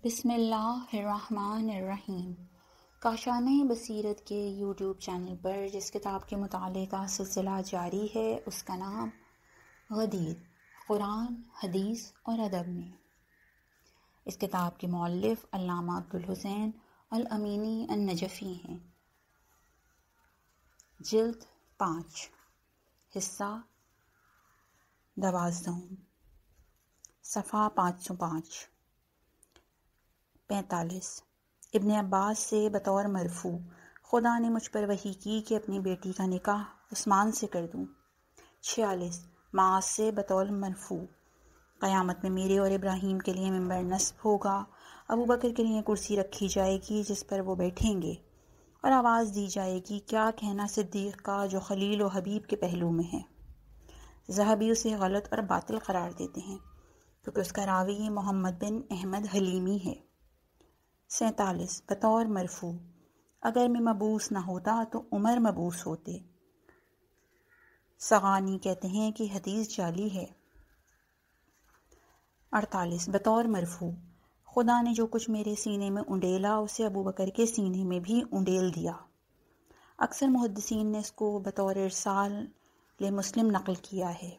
بسم اللہ الرحمن الرحیم۔ کاشانہ بصیرت کے یوٹیوب چینل پر جس کتاب کے مطالعے کا سلسلہ جاری ہے اس کا نام غدیر قرآن، حدیث اور ادب میں۔ اس کتاب کے مؤلف علامہ عبدالحسین الامینی النجفی ہیں۔ جلد 5، حصہ 12، صفحہ 505۔ 45۔ ابن عباس سے بطور مرفوع: خدا نے مجھ پر وحی کی کہ اپنی بیٹی کا نکاح عثمان سے کر دوں۔ 46۔ معاذ سے بطور مرفوع: قیامت میں میرے اور ابراہیم کے لیے ممبر نصب ہوگا، ابو بکر کے لیے کرسی رکھی جائے گی جس پر وہ بیٹھیں گے، اور آواز دی جائے گی کیا کہنا صدیق کا جو خلیل و حبیب کے پہلو میں ہے۔ ذہبی اسے غلط اور باطل قرار دیتے ہیں کیونکہ اس کا راوی محمد بن احمد حلیمی ہے۔ 47۔ بطور مرفوع: اگر میں مبعوث نہ ہوتا تو عمر مبعوث ہوتے۔ سغانی کہتے ہیں کہ حدیث جعلی ہے۔ 48۔ بطور مرفوع: خدا نے جو کچھ میرے سینے میں انڈیلا اسے ابو بکر کے سینے میں بھی انڈیل دیا۔ اکثر محدثین نے اس کو بطور ارسال مسلم نقل کیا ہے۔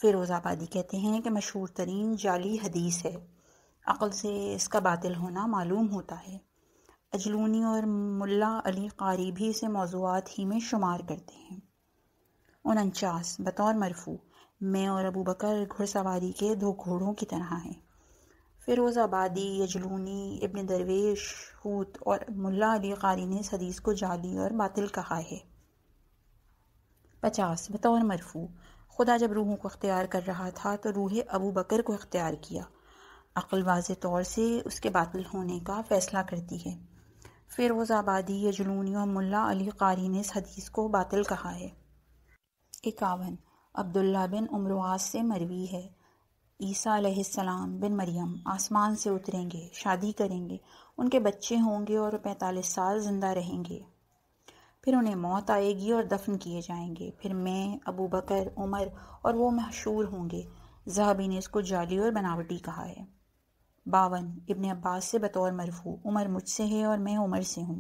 فیروز آبادی کہتے ہیں کہ مشہور ترین جعلی حدیث ہے، عقل سے اس کا باطل ہونا معلوم ہوتا ہے۔ اجلونی اور ملا علی قاری بھی اسے موضوعات ہی میں شمار کرتے ہیں۔ 49۔ بطور مرفوع: میں اور ابو بکر گھڑ سواری کے 2 گھوڑوں کی طرح ہیں۔ فیروز آبادی، اجلونی، ابن درویش، حوت اور ملا علی قاری نے اس حدیث کو جعلی اور باطل کہا ہے۔ 50۔ بطور مرفوع: خدا جب روحوں کو اختیار کر رہا تھا تو روح ابو بکر کو اختیار کیا۔ عقل واضح طور سے اس کے باطل ہونے کا فیصلہ کرتی ہے۔ فیروز آبادی، اجلونی اور ملا علی قاری نے اس حدیث کو باطل کہا ہے۔ 51۔ عبداللہ بن عمرو العاص سے مروی ہے، عیسیٰ علیہ السلام بن مریم آسمان سے اتریں گے، شادی کریں گے، ان کے بچے ہوں گے اور 45 سال زندہ رہیں گے، پھر انہیں موت آئے گی اور دفن کیے جائیں گے، پھر میں، ابو بکر، عمر اور وہ محشور ہوں گے۔ ذہبی نے اس کو جعلی اور بناوٹی کہا ہے۔ 52۔ ابن عباس سے بطور مرفوع: عمر مجھ سے ہے اور میں عمر سے ہوں،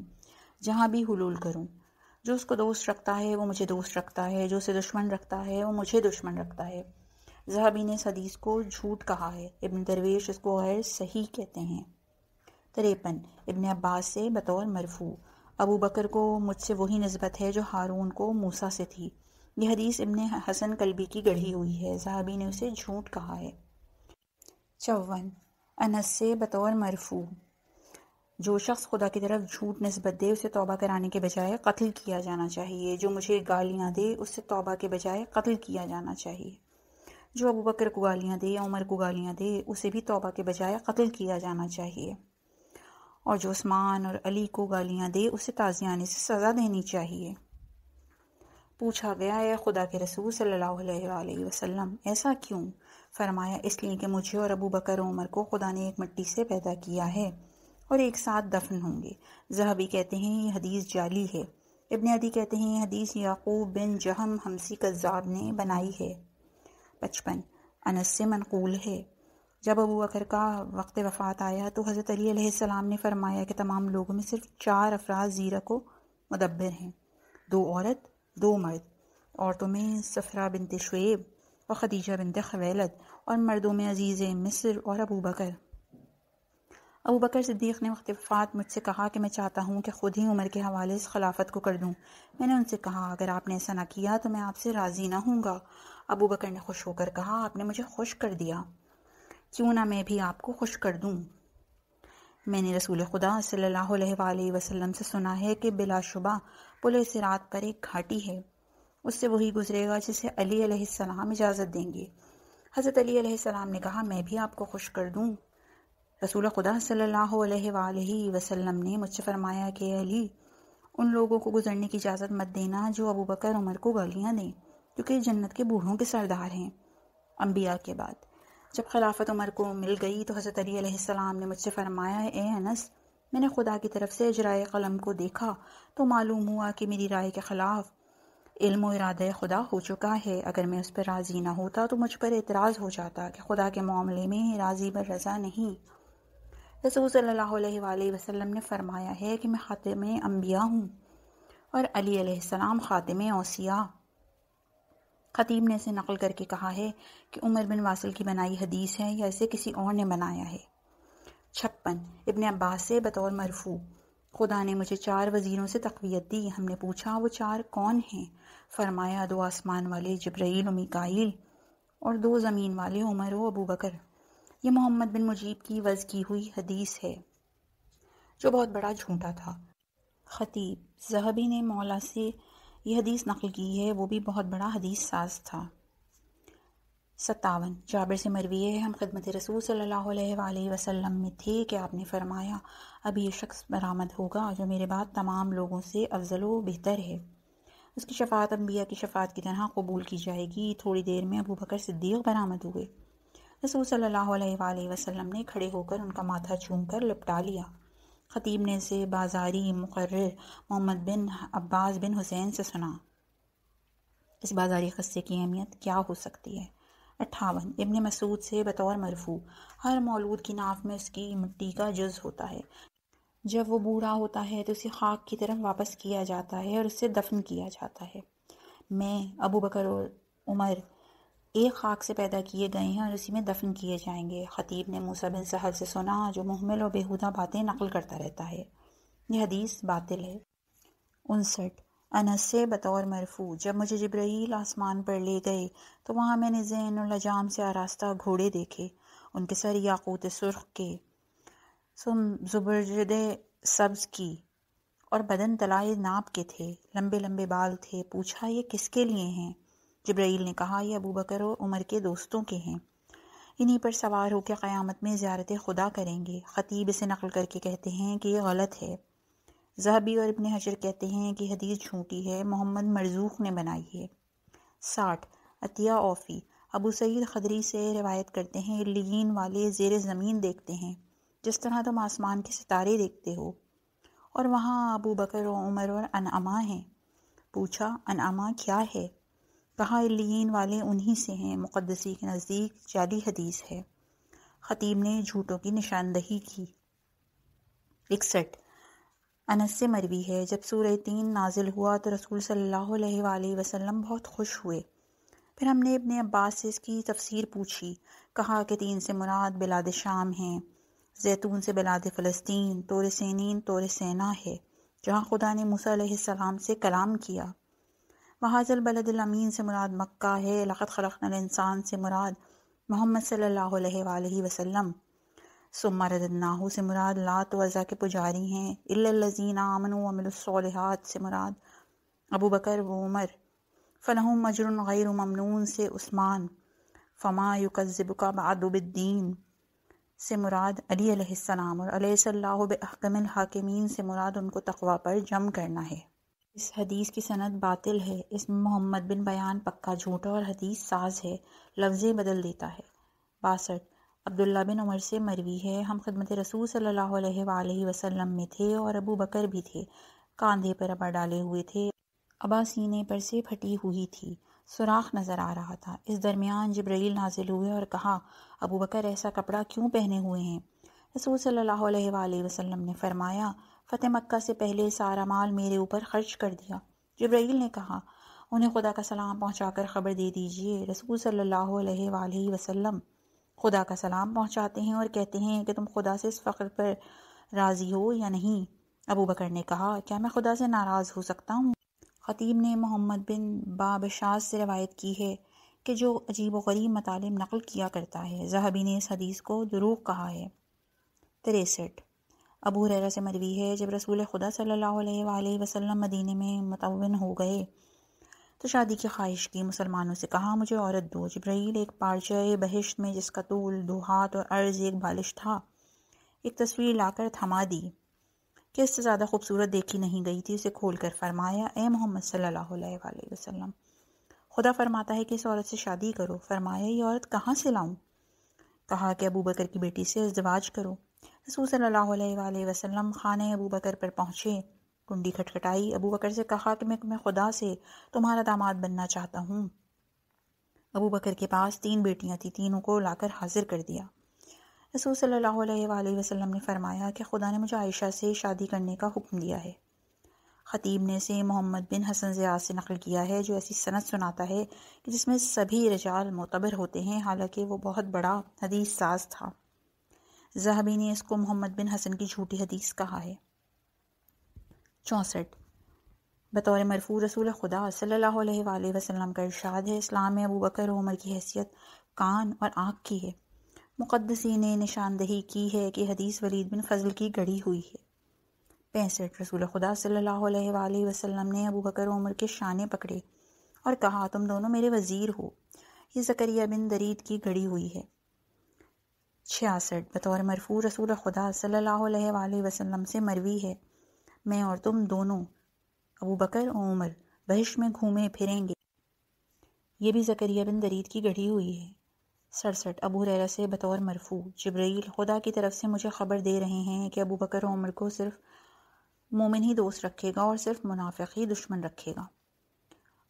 جہاں بھی حلول کروں، جو اس کو دوست رکھتا ہے وہ مجھے دوست رکھتا ہے، جو اسے دشمن رکھتا ہے وہ مجھے دشمن رکھتا ہے۔ ذہبی نے اس حدیث کو جھوٹ کہا ہے، ابن درویش اس کو غیر صحیح کہتے ہیں۔ 53۔ ابن عباس سے بطور مرفوع: ابو بکر کو مجھ سے وہی نسبت ہے جو ہارون کو موسیٰ سے تھی۔ یہ حدیث ابن حسن کلبی کی گڑھی ہوئی ہے، ذہبی نے اسے جھوٹ کہا ہے۔ 54۔ انس سے بطور مرفوع: جو شخص خدا کی طرف جھوٹ نسبت دے اسے توبہ کرانے کے بجائے قتل کیا جانا چاہیے، جو مجھے گالیاں دے اس سے توبہ کے بجائے قتل کیا جانا چاہیے، جو ابو بکر کو گالیاں دے یا عمر کو گالیاں دے اسے بھی توبہ کے بجائے قتل کیا جانا چاہیے، اور جو عثمان اور علی کو گالیاں دے اسے تازیانے سے سزا دینی چاہیے۔ پوچھا گیا، اے خدا کے رسول صلی اللہ علیہ وآلہ وسلم، ایسا کیوں؟ فرمایا، اس لیے کہ مجھے اور ابو بکر و عمر کو خدا نے ایک مٹی سے پیدا کیا ہے اور ایک ساتھ دفن ہوں گے۔ ذہبی کہتے ہیں یہ حدیث جعلی ہے۔ ابن عدی کہتے ہیں یہ حدیث یعقوب بن جہم حمصی کذاب نے بنائی ہے۔ 55۔ انس سے منقول ہے، جب ابو بکر کا وقت وفات آیا تو حضرت علی علیہ السلام نے فرمایا کہ تمام لوگوں میں صرف 4 افراد زیرک و مدبر ہیں، 2 عورت، 2 مرد۔ عورتوں میں صفرہ بنت شعیب اور خدیجہ بنت خویلد، اور مردوں میں عزیز مصر اور ابو بکر۔ ابو بکر صدیق نے وقت وفات مجھ سے کہا کہ میں چاہتا ہوں کہ خود ہی عمر کے حوالے سے خلافت کو کر دوں۔ میں نے ان سے کہا، اگر آپ نے ایسا نہ کیا تو میں آپ سے راضی نہ ہوں گا۔ ابو بکر نے خوش ہو کر کہا، آپ نے مجھے خوش کر دیا، کیوں نہ میں بھی آپ کو خوش کر دوں۔ میں نے رسول خدا صلی اللہ علیہ وآلہ وسلم سے سنا ہے کہ بلا شبہ پل صراط پر ایک گھاٹی ہے، اس سے وہی گزرے گا جسے علی علیہ السلام اجازت دیں گے۔ حضرت علی علیہ السلام نے کہا، میں بھی آپ کو خوش کر دوں۔ رسول خدا صلی اللہ علیہ وآلہ وسلم نے مجھ سے فرمایا کہ علی، ان لوگوں کو گزرنے کی اجازت مت دینا جو ابو بکر عمر کو گالیاں دیں، کیونکہ جنت کے بوڑھوں کے سردار ہیں انبیاء کے بعد۔ جب خلافت عمر کو مل گئی تو حضرت علی علیہ السلام نے مجھ سے فرمایا، اے انس، میں نے خدا کی طرف سے اجرائے قلم کو دیکھا تو معلوم ہوا کہ میری رائے کے خلاف علم و ارادہ خدا ہو چکا ہے۔ اگر میں اس پر راضی نہ ہوتا تو مجھ پر اعتراض ہو جاتا کہ خدا کے معاملے میں راضی بر رضا نہیں۔ رسول صلی اللہ علیہ وآلہ وسلم نے فرمایا ہے کہ میں خاتم انبیاء ہوں اور علی علیہ السلام خاتم اوصیاء۔ خطیب نے اسے نقل کر کے کہا ہے کہ عمر بن واصل کی بنائی حدیث ہے یا اسے کسی اور نے بنایا ہے۔ 56 ابن عباس سے بطور مرفوع: خدا نے مجھے 4 وزیروں سے تقویت دی۔ ہم نے پوچھا وہ 4 کون ہیں؟ فرمایا 2 آسمان والے جبرائیل و میکائیل اور 2 زمین والے عمر و ابو بکر۔ یہ محمد بن مجیب کی وضع کی ہوئی حدیث ہے جو بہت بڑا جھوٹا تھا۔ خطیب: ذہبی نے مولا سے یہ حدیث نقل کی ہے، وہ بھی بہت بڑا حدیث ساز تھا۔ 57 جابر سے مروی ہے ہم خدمت رسول صلی اللہ علیہ وآلہ وسلم میں تھے کہ آپ نے فرمایا اب یہ شخص برآمد ہوگا جو میرے بعد تمام لوگوں سے افضل و بہتر ہے، اس کی شفاعت انبیاء کی شفاعت کی طرح قبول کی جائے گی۔ تھوڑی دیر میں ابو بکر صدیق برآمد ہوئے۔ رسول صلی اللہ علیہ وآلہ وسلم نے کھڑے ہو کر ان کا ماتھا چوم کر لپٹا لیا۔ خطیب نے اسے بازاری مقرر محمد بن عباس بن حسین سے سنا۔ اس بازاری قصے کی اہمیت کیا ہو سکتی ہے؟ 58 ابن مسعود سے بطور مرفوع: ہر مولود کی ناف میں اس کی مٹی کا جز ہوتا ہے، جب وہ بوڑھا ہوتا ہے تو اسے خاک کی طرف واپس کیا جاتا ہے اور اسے دفن کیا جاتا ہے۔ میں، ابو بکر اور عمر ایک خاک سے پیدا کیے گئے ہیں اور اسی میں دفن کیے جائیں گے۔ خطیب نے موسیٰ بن سہل سے سنا جو محمل و بیہودہ باتیں نقل کرتا رہتا ہے، یہ حدیث باطل ہے۔ 59 انس سے بطور مرفوع: جب مجھے جبرائیل آسمان پر لے گئے تو وہاں میں نے زین الجام سے آراستہ گھوڑے دیکھے، ان کے سر یاقوت سرخ کے، زبرجد سبز کی اور بدن طلائے ناب کے تھے، لمبے لمبے بال تھے۔ پوچھا یہ کس کے لیے ہیں؟ جبرائیل نے کہا یہ ابو بکر اور عمر کے دوستوں کے ہیں، انہی پر سوار ہو کے قیامت میں زیارت خدا کریں گے۔ خطیب اسے نقل کر کے کہتے ہیں کہ یہ غلط ہے۔ ذہبی اور ابن حجر کہتے ہیں کہ حدیث جھوٹی ہے، محمد مرزوق نے بنائی ہے۔ 60 عطیہ اوفی: ابو سعید خدری سے روایت کرتے ہیں علیین والے زیر زمین دیکھتے ہیں جس طرح تم آسمان کے ستارے دیکھتے ہو، اور وہاں ابو بکر و عمر اور انعما ہیں۔ پوچھا انعما کیا ہے؟ کہا علیین والے انہی سے ہیں، مقدسی کے نزدیک جعلی حدیث ہے۔ خطیب نے جھوٹوں کی نشاندہی کی۔ 61 انس سے مروی ہے جب سورہ تین نازل ہوا تو رسول صلی اللہ علیہ وآلہ وسلم بہت خوش ہوئے۔ پھر ہم نے ابن عباس سے اس کی تفسیر پوچھی، کہا کہ تین سے مراد بلاد شام ہیں، زیتون سے بلاد فلسطین، طور سینین طور سینا ہے جہاں خدا نے موسیٰ علیہ السلام سے کلام کیا، وحاذا البلد الامین سے مراد مکہ ہے، لقد خلقنا الانسان سے مراد محمد صلی اللہ علیہ وآلہ وسلم، ثم رددناہ سے مراد لات و عزا کے پجاری ہیں، الا الذین آمنوا وعملوا الصالحات سے مراد ابو بکر و عمر، فلہم اجر غیر ممنون سے عثمان، فما یکذبک بعد بالدین سے مراد علی علیہ السلام، اور الیس اللہ باحکم الحاکمین سے مراد ان کو تقوی پر جمع کرنا ہے۔ اس حدیث کی سند باطل ہے، اس میں محمد بن بیان پکا جھوٹا اور حدیث ساز ہے، لفظیں بدل دیتا ہے۔ 62 عبداللہ بن عمر سے مروی ہے ہم خدمت رسول صلی اللہ علیہ وآلہ وسلم میں تھے اور ابو بکر بھی تھے، کاندھے پر ابا ڈالے ہوئے تھے، ابا سینے پر سے پھٹی ہوئی تھی، سوراخ نظر آ رہا تھا۔ اس درمیان جبرائیل نازل ہوئے اور کہا ابو بکر ایسا کپڑا کیوں پہنے ہوئے ہیں؟ رسول صلی اللہ علیہ وآلہ وسلم نے فرمایا فتح مکہ سے پہلے سارا مال میرے اوپر خرچ کر دیا۔ جبرائیل نے کہا انہیں خدا کا سلام پہنچا کر خبر دے دیجئے۔ رسول صلی اللہ علیہ وآلہ وسلم خدا کا سلام پہنچاتے ہیں اور کہتے ہیں کہ تم خدا سے اس فقر پر راضی ہو یا نہیں؟ ابو بکر نے کہا کیا میں خدا سے ناراض ہو سکتا ہوں؟ خطیب نے محمد بن بابشاز سے روایت کی ہے کہ جو عجیب و غریب مطالب نقل کیا کرتا ہے، ذہبی نے اس حدیث کو دروغ کہا ہے۔ 63 ابو ہریرہ سے مروی ہے جب رسول خدا صلی اللہ علیہ وآلہ وسلم مدینے میں متعین ہو گئے تو شادی کی خواہش کی، مسلمانوں سے کہا مجھے عورت دو۔ جبرائیل ایک پارچہ بہشت میں جس کا طول 2 ہاتھ اور عرض 1 بالش تھا ایک تصویر لا کر تھما دی کہ اس سے زیادہ خوبصورت دیکھی نہیں گئی تھی، اسے کھول کر فرمایا اے محمد صلی اللہ علیہ وآلہ وسلم، خدا فرماتا ہے کہ اس عورت سے شادی کرو۔ فرمایا یہ عورت کہاں سے لاؤں؟ کہا کہ ابو بکر کی بیٹی سے ازدواج کرو۔ رسول صلی اللہ علیہ وآلہ وسلم خانہ ابو بکر پر پہنچے، کنڈی کھٹکھٹائی، ابو بکر سے کہا کہ میں خدا سے تمہارا داماد بننا چاہتا ہوں۔ ابو بکر کے پاس 3 بیٹیاں تھیں، تینوں کو لا کر حاضر کر دیا۔ رسول صلی اللہ علیہ وآلہ وسلم نے فرمایا کہ خدا نے مجھے عائشہ سے شادی کرنے کا حکم دیا ہے۔ خطیب نے سے محمد بن حسن زیاد سے نقل کیا ہے جو ایسی سند سناتا ہے کہ جس میں سبھی رجال معتبر ہوتے ہیں، حالانکہ وہ بہت بڑا حدیث ساز تھا۔ ذہبی نے اس کو محمد بن حسن کی جھوٹی حدیث کہا ہے۔ 64 بطور مرفوع رسول خدا صلی اللہ علیہ وآلہ وسلم کا ارشاد ہے، اسلام میں ابو بکر و عمر کی حیثیت کان اور آنکھ کی ہے۔ مقدسین نے نشاندہی کی ہے کہ حدیث ولید بن فضل کی گڑھی ہوئی ہے۔ 65 رسول خدا صلی اللہ علیہ وآلہ وسلم نے ابو بکر و عمر کے شانے پکڑے اور کہا تم دونوں میرے وزیر ہو، یہ زکریا بن درید کی گڑھی ہوئی ہے۔ 66 بطور مرفوع رسول خدا صلی اللہ علیہ وآلہ وسلم سے مروی ہے، میں اور تم دونوں ابو بکر و عمر بہشت میں گھومے پھریں گے، یہ بھی زکریا بن درید کی گڑھی ہوئی ہے۔ 67 ابو ہریرہ سے بطور مرفوع جبرائیل خدا کی طرف سے مجھے خبر دے رہے ہیں کہ ابو بکر و عمر کو صرف مومن ہی دوست رکھے گا اور صرف منافق ہی دشمن رکھے گا۔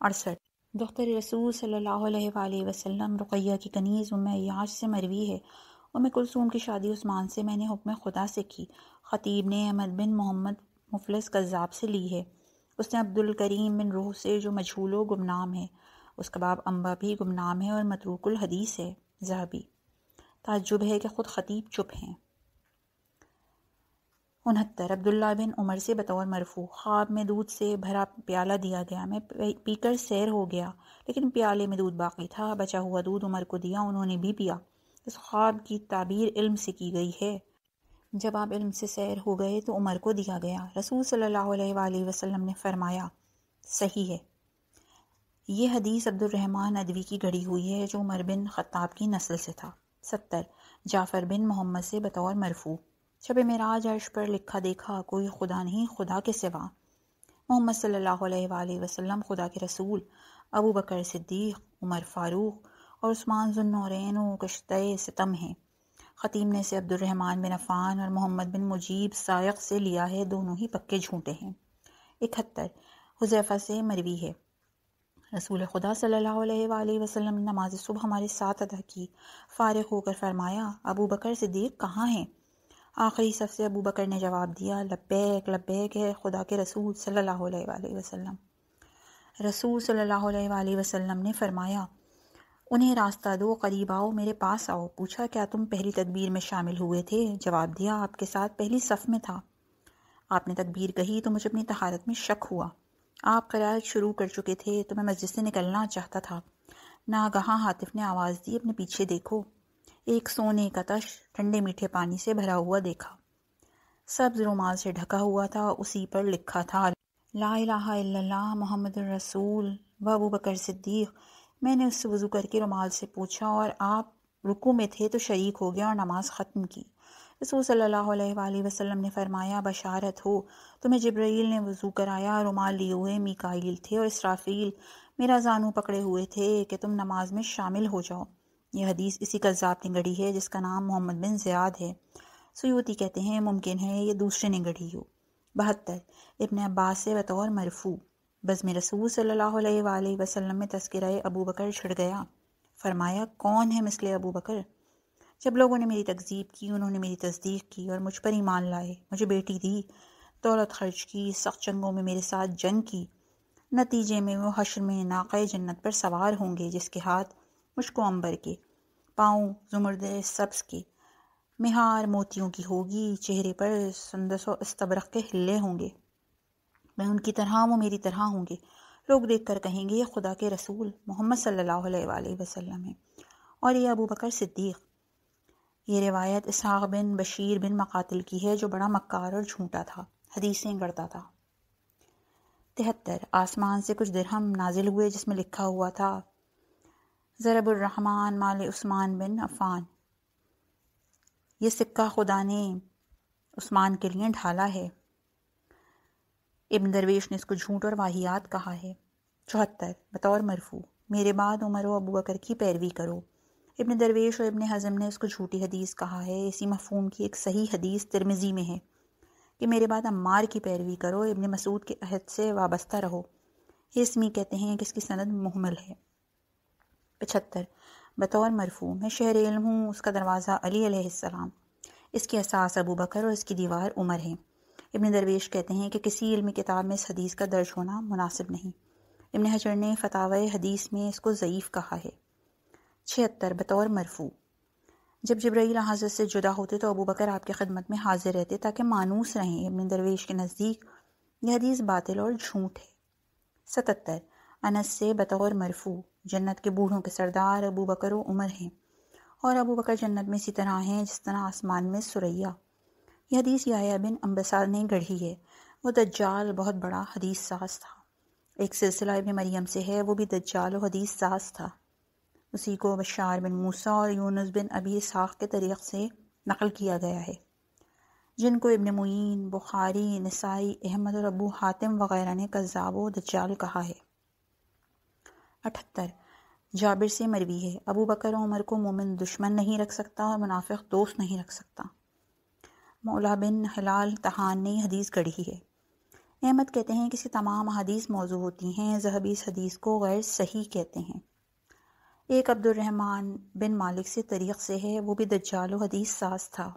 68 دختر رسول صلی اللہ علیہ وآلہ وسلم رقیہ کی کنیز ام عیاش سے مروی ہے، ام کلثوم کی شادی عثمان سے میں نے حکم خدا سے کی۔ خطیب نے احمد بن محمد مفلس کذاب سے لی ہے، اس نے عبد الکریم بن روح سے جو مجہول و گمنام ہے، اس کا باب انبا بھی گمنام ہے اور متروک الحدیث ہے۔ ذہبی تعجب ہے کہ خود خطیب چپ ہیں۔ 69 عبداللہ بن عمر سے بطور مرفوع خواب میں دودھ سے بھرا پیالہ دیا گیا، میں پی کر سیر ہو گیا لیکن پیالے میں دودھ باقی تھا، بچا ہوا دودھ عمر کو دیا، انہوں نے بھی پیا۔ اس خواب کی تعبیر علم سے کی گئی ہے، جب آپ علم سے سیر ہو گئے تو عمر کو دیا گیا۔ رسول صلی اللہ علیہ وآلہ وسلم نے فرمایا صحیح ہے۔ یہ حدیث عبد الرحمن ادوی کی گڑھی ہوئی ہے جو عمر بن خطاب کی نسل سے تھا۔ 70 جعفر بن محمد سے بطور مرفوع شب معراج عرش پر لکھا دیکھا کوئی خدا نہیں خدا کے سوا، محمد صلی اللہ علیہ وآلہ وسلم خدا کے رسول، ابو بکر صدیق، عمر فاروق اور عثمان ذو النورین و کشتہ ستم ہیں۔ خطیم نے سے عبد الرحمن بن عفان اور محمد بن مجیب سائق سے لیا ہے، دونوں ہی پکے جھوٹے ہیں۔ 71 حذیفہ سے مروی ہے، رسول خدا صلی اللہ علیہ وآلہ وسلم نے نماز صبح ہمارے ساتھ ادا کی، فارغ ہو کر فرمایا ابو بکر صدیق کہاں ہیں؟ آخری صف سے ابو بکر نے جواب دیا لبیک لبیک ہے خدا کے رسول صلی اللہ علیہ وآلہ وسلم۔ رسول صلی اللہ علیہ وآلہ وسلم نے فرمایا انہیں راستہ دو، قریب آؤ، میرے پاس آؤ۔ پوچھا کیا تم پہلی تکبیر میں شامل ہوئے تھے؟ جواب دیا آپ کے ساتھ پہلی صف میں تھا۔ آپ نے تکبیر کہی تو مجھے اپنی طہارت میں شک ہوا، آپ قرائت شروع کر چکے تھے تو میں مسجد سے نکلنا چاہتا تھا، ناگہاں ہاتف نے آواز دی اپنے پیچھے دیکھو، ایک سونے کا تش ٹھنڈے میٹھے پانی سے بھرا ہوا دیکھا، سبز رومال سے ڈھکا ہوا تھا، اسی پر لکھا تھا لا الہ الا اللہ محمد الرسول و ابو بکر صدیق۔ میں نے اس سے وضو کر کے رومال سے پوچھا اور آپ رکوع میں تھے تو شریک ہو گیا اور نماز ختم کی۔ رسول صلی اللہ علیہ وآلہ وسلم نے فرمایا بشارت ہو، تمہیں جبرائیل نے وضو کرایا، رومال لیے ہوئے میکائیل تھے اور اسرافیل میرا زانو پکڑے ہوئے تھے کہ تم نماز میں شامل ہو جاؤ۔ یہ حدیث اسی کذاب نے گڑھی ہے جس کا نام محمد بن زیاد ہے، سیوطی کہتے ہیں ممکن ہے یہ دوسرے نے گڑھی ہو۔ 72 ابن عباس سے بطور مرفوع بزم رسول صلی اللہ علیہ وآلہ وسلم میں تذکرہ ابو بکر چھڑ گیا، فرمایا کون ہے مثل ابو بکر؟ جب لوگوں نے میری تکذیب کی انہوں نے میری تصدیق کی اور مجھ پر ایمان لائے، مجھے بیٹی دی، دولت خرچ کی، سخت جنگوں میں میرے ساتھ جنگ کی، نتیجے میں وہ حشر میں ناقہ جنت پر سوار ہوں گے جس کے ہاتھ مشک و عنبر کے، پاؤں زمرد سبز کے، مہار موتیوں کی ہوگی، چہرے پر سندس و استبرق کے ہلے ہوں گے، میں ان کی طرح وہ میری طرح ہوں گے، لوگ دیکھ کر کہیں گے یہ خدا کے رسول محمد صلی اللہ علیہ وآلہ وسلم ہے اور یہ ابو بکر صدیق۔ یہ روایت اسحاق بن بشیر بن مقاتل کی ہے جو بڑا مکار اور جھوٹا تھا، حدیثیں گڑتا تھا۔ 73 آسمان سے کچھ درہم نازل ہوئے جس میں لکھا ہوا تھا ضرب الرحمن مال عثمان بن عفان، یہ سکہ خدا نے عثمان کے لیے ڈھالا ہے۔ ابن درویش نے اس کو جھوٹ اور واہیات کہا ہے۔ 74 بطور مرفوع میرے بعد عمر و ابو بکر کی پیروی کرو، ابن درویش اور ابن حزم نے اس کو جھوٹی حدیث کہا ہے۔ اسی مفہوم کی ایک صحیح حدیث ترمذی میں ہے کہ میرے بعد عمار کی پیروی کرو، ابن مسعود کے عہد سے وابستہ رہو، یہ اسمی کہتے ہیں کہ اس کی سند محمل ہے۔ 75 بطور مرفوع، میں شہر علم ہوں، اس کا دروازہ علی علیہ السلام، اس کی اساس ابو بکر اور اس کی دیوار عمر ہے۔ ابن درویش کہتے ہیں کہ کسی علمی کتاب میں اس حدیث کا درج ہونا مناسب نہیں۔ ابن حجر نے فتاوی حدیث میں اس کو ضعیف کہا ہے۔ 76 بطور مرفوع، جب جبرائیل حضرت سے جدا ہوتے تو ابو بکر آپ کی خدمت میں حاضر رہتے تاکہ مانوس رہیں۔ ابن درویش کے نزدیک یہ حدیث باطل اور جھوٹ ہے۔ 77 انس سے بطور مرفوع، جنت کے بوڑھوں کے سردار ابو بکر و عمر ہیں، اور ابو بکر جنت میں اسی طرح ہیں جس طرح آسمان میں ثریا۔ یہ حدیث یحییٰ بن انبسا نے گڑھی ہے۔ وہ دجال بہت بڑا حدیث ساز تھا۔ ایک سلسلہ ابن مریم سے ہے، وہ بھی دجال و حدیث ساز تھا۔ اسی کو بشار بن موسیٰ اور یونس بن ابی اسحاق کے طریق سے نقل کیا گیا ہے، جن کو ابن معین، بخاری، نسائی، احمد اور ابو حاتم وغیرہ نے کذاب و دجال کہا ہے۔ 78 جابر سے مروی ہے، ابو بکر و عمر کو مومن دشمن نہیں رکھ سکتا اور منافق دوست نہیں رکھ سکتا۔ مولا بن ہلال تہان نے یہ حدیث گڑھی ہے۔ احمد کہتے ہیں کہ اس کی تمام احادیث موضوع ہوتی ہیں، ذہبی اس حدیث کو غیر صحیح کہتے ہیں۔ ایک عبد الرحمن بن مالک سے طریق سے ہے، وہ بھی دجال و حدیث ساز تھا۔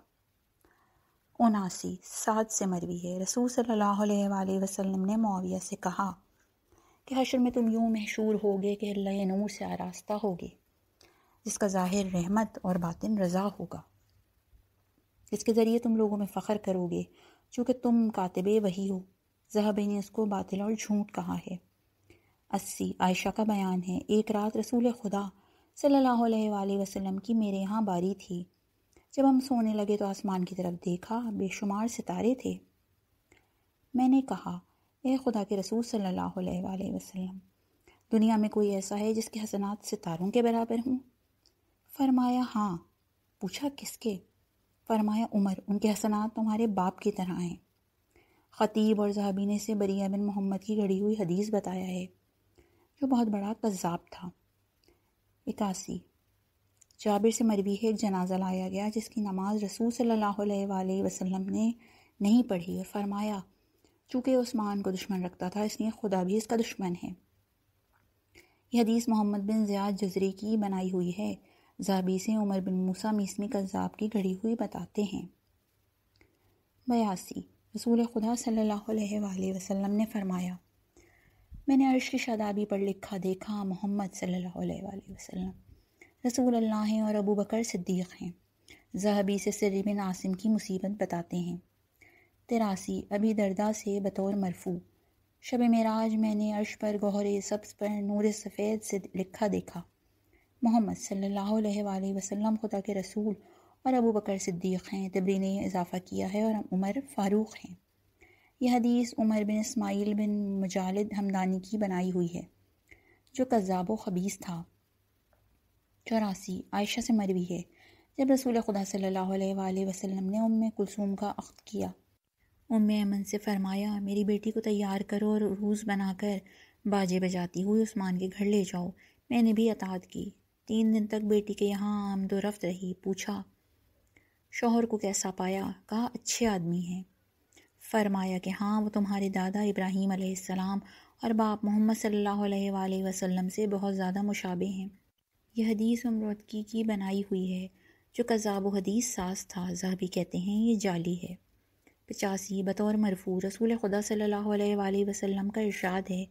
79 سعد سے مروی ہے، رسول صلی اللہ علیہ وآلہ وسلم نے معاویہ سے کہا کہ حشر میں تم یوں محشور ہوگے کہ اللہ نور سے آراستہ ہوگے، جس کا ظاہر رحمت اور باطن رضا ہوگا، اس کے ذریعے تم لوگوں میں فخر کرو گے چونکہ تم کاتب وحی ہو۔ ذہبی نے اس کو باطل اور جھوٹ کہا ہے۔ 80 عائشہ کا بیان ہے، ایک رات رسول خدا صلی اللہ علیہ وآلہ وسلم کی میرے یہاں باری تھی۔ جب ہم سونے لگے تو آسمان کی طرف دیکھا، بے شمار ستارے تھے۔ میں نے کہا، اے خدا کے رسول صلی اللہ علیہ وآلہ وسلم، دنیا میں کوئی ایسا ہے جس کے حسنات ستاروں کے برابر ہوں؟ فرمایا ہاں۔ پوچھا کس کے؟ فرمایا عمر، ان کے حسنات تمہارے باپ کی طرح ہیں۔ خطیب اور ذہبی نے سے بریہ بن محمد کی گھڑی ہوئی حدیث بتایا ہے، جو بہت بڑا کذاب تھا۔ 81 جابر سے مروی ہے، ایک جنازہ لایا گیا جس کی نماز رسول صلی اللہ علیہ وآلہ وسلم نے نہیں پڑھی اور فرمایا چونکہ عثمان کو دشمن رکھتا تھا اس لیے خدا بھی اس کا دشمن ہے۔ یہ حدیث محمد بن زیاد جزری کی بنائی ہوئی ہے، ذہبی سے عمر بن موسیٰ میسمی کذاب کی گھڑی ہوئی بتاتے ہیں۔ 82 رسول خدا صلی اللہ علیہ وآلہ وسلم نے فرمایا، میں نے عرش کی شادابی پر لکھا دیکھا، محمد صلی اللہ علیہ وآلہ وسلم رسول اللہ ہیں اور ابو بکر صدیق ہیں۔ ذہبی سے سر بن عاصم کی مصیبت بتاتے ہیں۔ 83 ابی درداء سے بطور مرفوع، شب معراج میں نے عرش پر گوہر سبز پر نور سفید سے لکھا دیکھا، محمد صلی اللہ علیہ وآلہ وسلم خدا کے رسول اور ابو بکر صدیق ہیں۔ طبری نے اضافہ کیا ہے اور عمر فاروق ہیں۔ یہ حدیث عمر بن اسماعیل بن مجالد ہمدانی کی بنائی ہوئی ہے، جو کذاب و خبیث تھا۔ 84 عائشہ سے مروی ہے، جب رسول خدا صلی اللہ علیہ وآلہ وسلم نے ام کلثوم کا عقد کیا، ام ایمن سے فرمایا میری بیٹی کو تیار کرو اور عروس بنا کر باجے بجاتی ہوئی عثمان کے گھر لے جاؤ۔ میں نے بھی اطاعت کی۔ 3 دن تک بیٹی کے یہاں آمد و رفت رہی۔ پوچھا شوہر کو کیسا پایا؟ کہا اچھے آدمی ہیں۔ فرمایا کہ ہاں، وہ تمہارے دادا ابراہیم علیہ السلام اور باپ محمد صلی اللہ علیہ وآلہ وسلم سے بہت زیادہ مشابہ ہیں۔ یہ حدیث امرتکی کی بنائی ہوئی ہے، جو کذاب و حدیث ساز تھا۔ ذہبی کہتے ہیں یہ جعلی ہے۔ 85 بطور مرفوع، رسول خدا صلی اللہ علیہ وآلہ وسلم کا ارشاد ہے،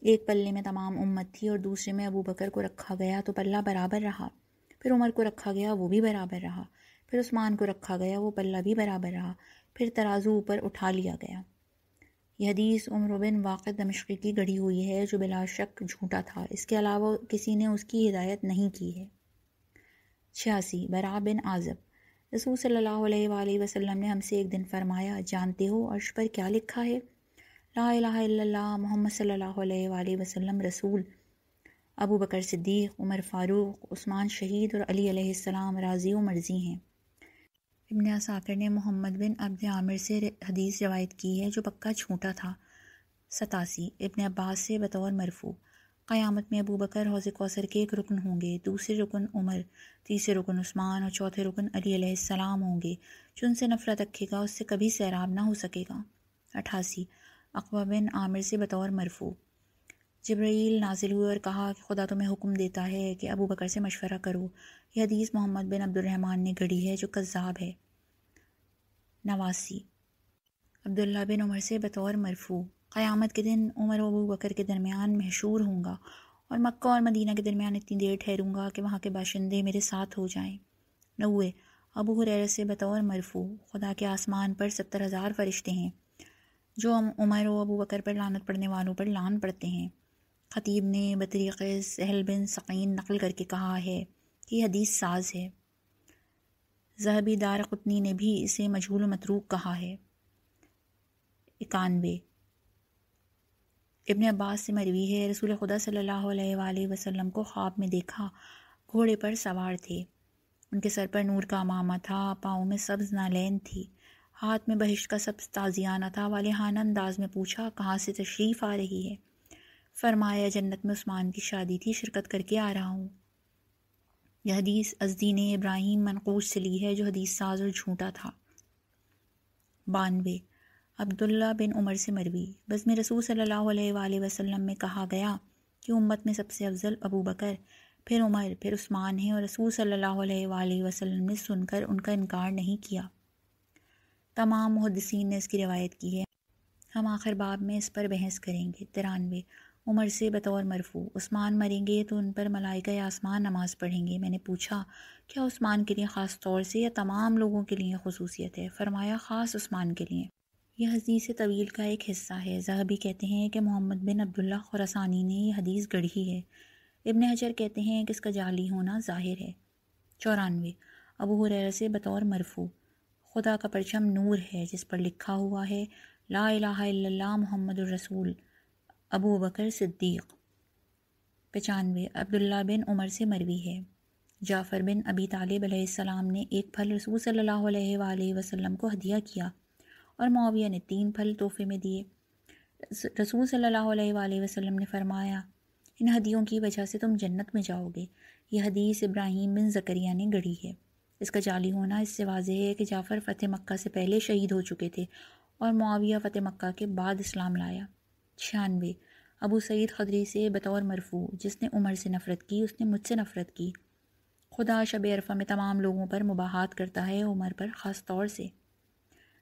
ایک پلے میں تمام امت تھی اور دوسرے میں ابو بکر کو رکھا گیا تو پلہ برابر رہا، پھر عمر کو رکھا گیا وہ بھی برابر رہا، پھر عثمان کو رکھا گیا وہ پلہ بھی برابر رہا، پھر ترازو اوپر اٹھا لیا گیا۔ یہ حدیث عمر بن واقد دمشقی کی گڑھی ہوئی ہے، جو بلا شک جھوٹا تھا، اس کے علاوہ کسی نے اس کی ہدایت نہیں کی ہے۔ 86 براء بن عازب، رسول صلی اللہ علیہ وآلہ وسلم نے ہم سے ایک دن فرمایا، جانتے ہو عرش پر کیا لکھا ہے؟ لا الہ الا اللہ محمد صلی اللہ علیہ وآلہ وسلم رسول، ابو بکر صدیق، عمر فاروق، عثمان شہید اور علی علیہ السلام راضی و مرضی ہیں۔ ابن عساکر نے محمد بن عبد عامر سے حدیث روایت کی ہے، جو پکا جھوٹا تھا۔ 87 ابن عباس سے بطور مرفوع، قیامت میں ابو بکر حوض کوثر کے ایک رکن ہوں گے، دوسرے رکن عمر، تیسرے رکن عثمان اور چوتھے رکن علی علیہ السلام ہوں گے۔ جو ان سے نفرت رکھے گا اس سے کبھی سیراب نہ ہو سکے گا۔ 88 عقبہ بن عامر سے بطور مرفوع، جبرائیل نازل ہوئے اور کہا کہ خدا تمہیں حکم دیتا ہے کہ ابو بکر سے مشورہ کرو. یہ حدیث محمد بن عبد الرحمن نے گھڑی ہے جو کذاب ہے. 89 عبداللہ بن عمر سے بطور مرفوع: قیامت کے دن عمر و ابو بکر کے درمیان محشور ہوں گا اور مکہ اور مدینہ کے درمیان اتنی دیر ٹھہروں گا کہ وہاں کے باشندے میرے ساتھ ہو جائیں. 90 ابو ہریرہ سے بطور مرفوع: خدا کے آسمان پر 70,000 فرشتے ہیں جو عمر و ابو بکر پر لعنت پڑھنے والوں پر لعن پڑھتے ہیں. خطیب نے بطریق سہل بن سقین نقل کر کے کہا ہے کہ یہ حدیث ساز ہے. ذہبی دارقطنی نے بھی اسے مجہول و متروک کہا ہے. 91 ابن عباس سے مروی ہے، رسول خدا صلی اللہ علیہ وآلہ وسلم کو خواب میں دیکھا. گھوڑے پر سوار تھے، ان کے سر پر نور کا عمامہ تھا، پاؤں میں سبز نالین تھی، ہاتھ میں بہشت کا سبز تازیانہ تھا. والہانہ انداز میں پوچھا کہاں سے تشریف آ رہی ہے؟ فرمایا جنت میں عثمان کی شادی تھی، شرکت کر کے آ رہا ہوں. یہ حدیث ازدی نے ابراہیم منقوش سے لی ہے جو حدیث ساز اور جھوٹا تھا. 92 عبداللہ بن عمر سے مروی: بزم رسول صلی اللہ علیہ وآلہ وسلم میں کہا گیا کہ امت میں سب سے افضل ابو بکر، پھر عمر، پھر عثمان ہیں، اور رسول صلی اللہ علیہ وآلہ وسلم نے سن کر ان کا انکار نہیں کیا. تمام محدثین نے اس کی روایت کی ہے. ہم آخر باب میں اس پر بحث کریں گے. 93 عمر سے بطور مرفوع: عثمان مریں گے تو ان پر ملائکہ آسمان نماز پڑھیں گے. میں نے پوچھا کیا عثمان کے لیے خاص طور سے یا تمام لوگوں کے لیے خصوصیت ہے؟ فرمایا خاص عثمان کے لیے. یہ حدیث طویل کا ایک حصہ ہے. ذہبی کہتے ہیں کہ محمد بن عبداللہ خراسانی نے یہ حدیث گڑھی ہے. ابن حجر کہتے ہیں کہ اس کا جعلی ہونا ظاہر ہے. 94 ابو ہریرہ سے بطور مرفوع: خدا کا پرچم نور ہے جس پر لکھا ہوا ہے لا الہ الا اللہ محمد الرسول ابو بکر صدیق. 95 عبداللہ بن عمر سے مروی ہے: جعفر بن ابی طالب علیہ السلام نے ایک پھل رسول صلی اللہ علیہ وآلہ وسلم کو ہدیہ کیا اور معاویہ نے 3 پھل تحفے میں دیے. رسول صلی اللہ علیہ وآلہ وسلم نے فرمایا ان ہدیوں کی وجہ سے تم جنت میں جاؤ گے. یہ حدیث ابراہیم بن زکریا نے گڑھی ہے. اس کا جعلی ہونا اس سے واضح ہے کہ جعفر فتح مکہ سے پہلے شہید ہو چکے تھے اور معاویہ فتح مکہ کے بعد اسلام لایا. 96 ابو سعید خدری سے بطور مرفوع: جس نے عمر سے نفرت کی اس نے مجھ سے نفرت کی. خدا شب عرفہ میں تمام لوگوں پر مباحات کرتا ہے، عمر پر خاص طور سے.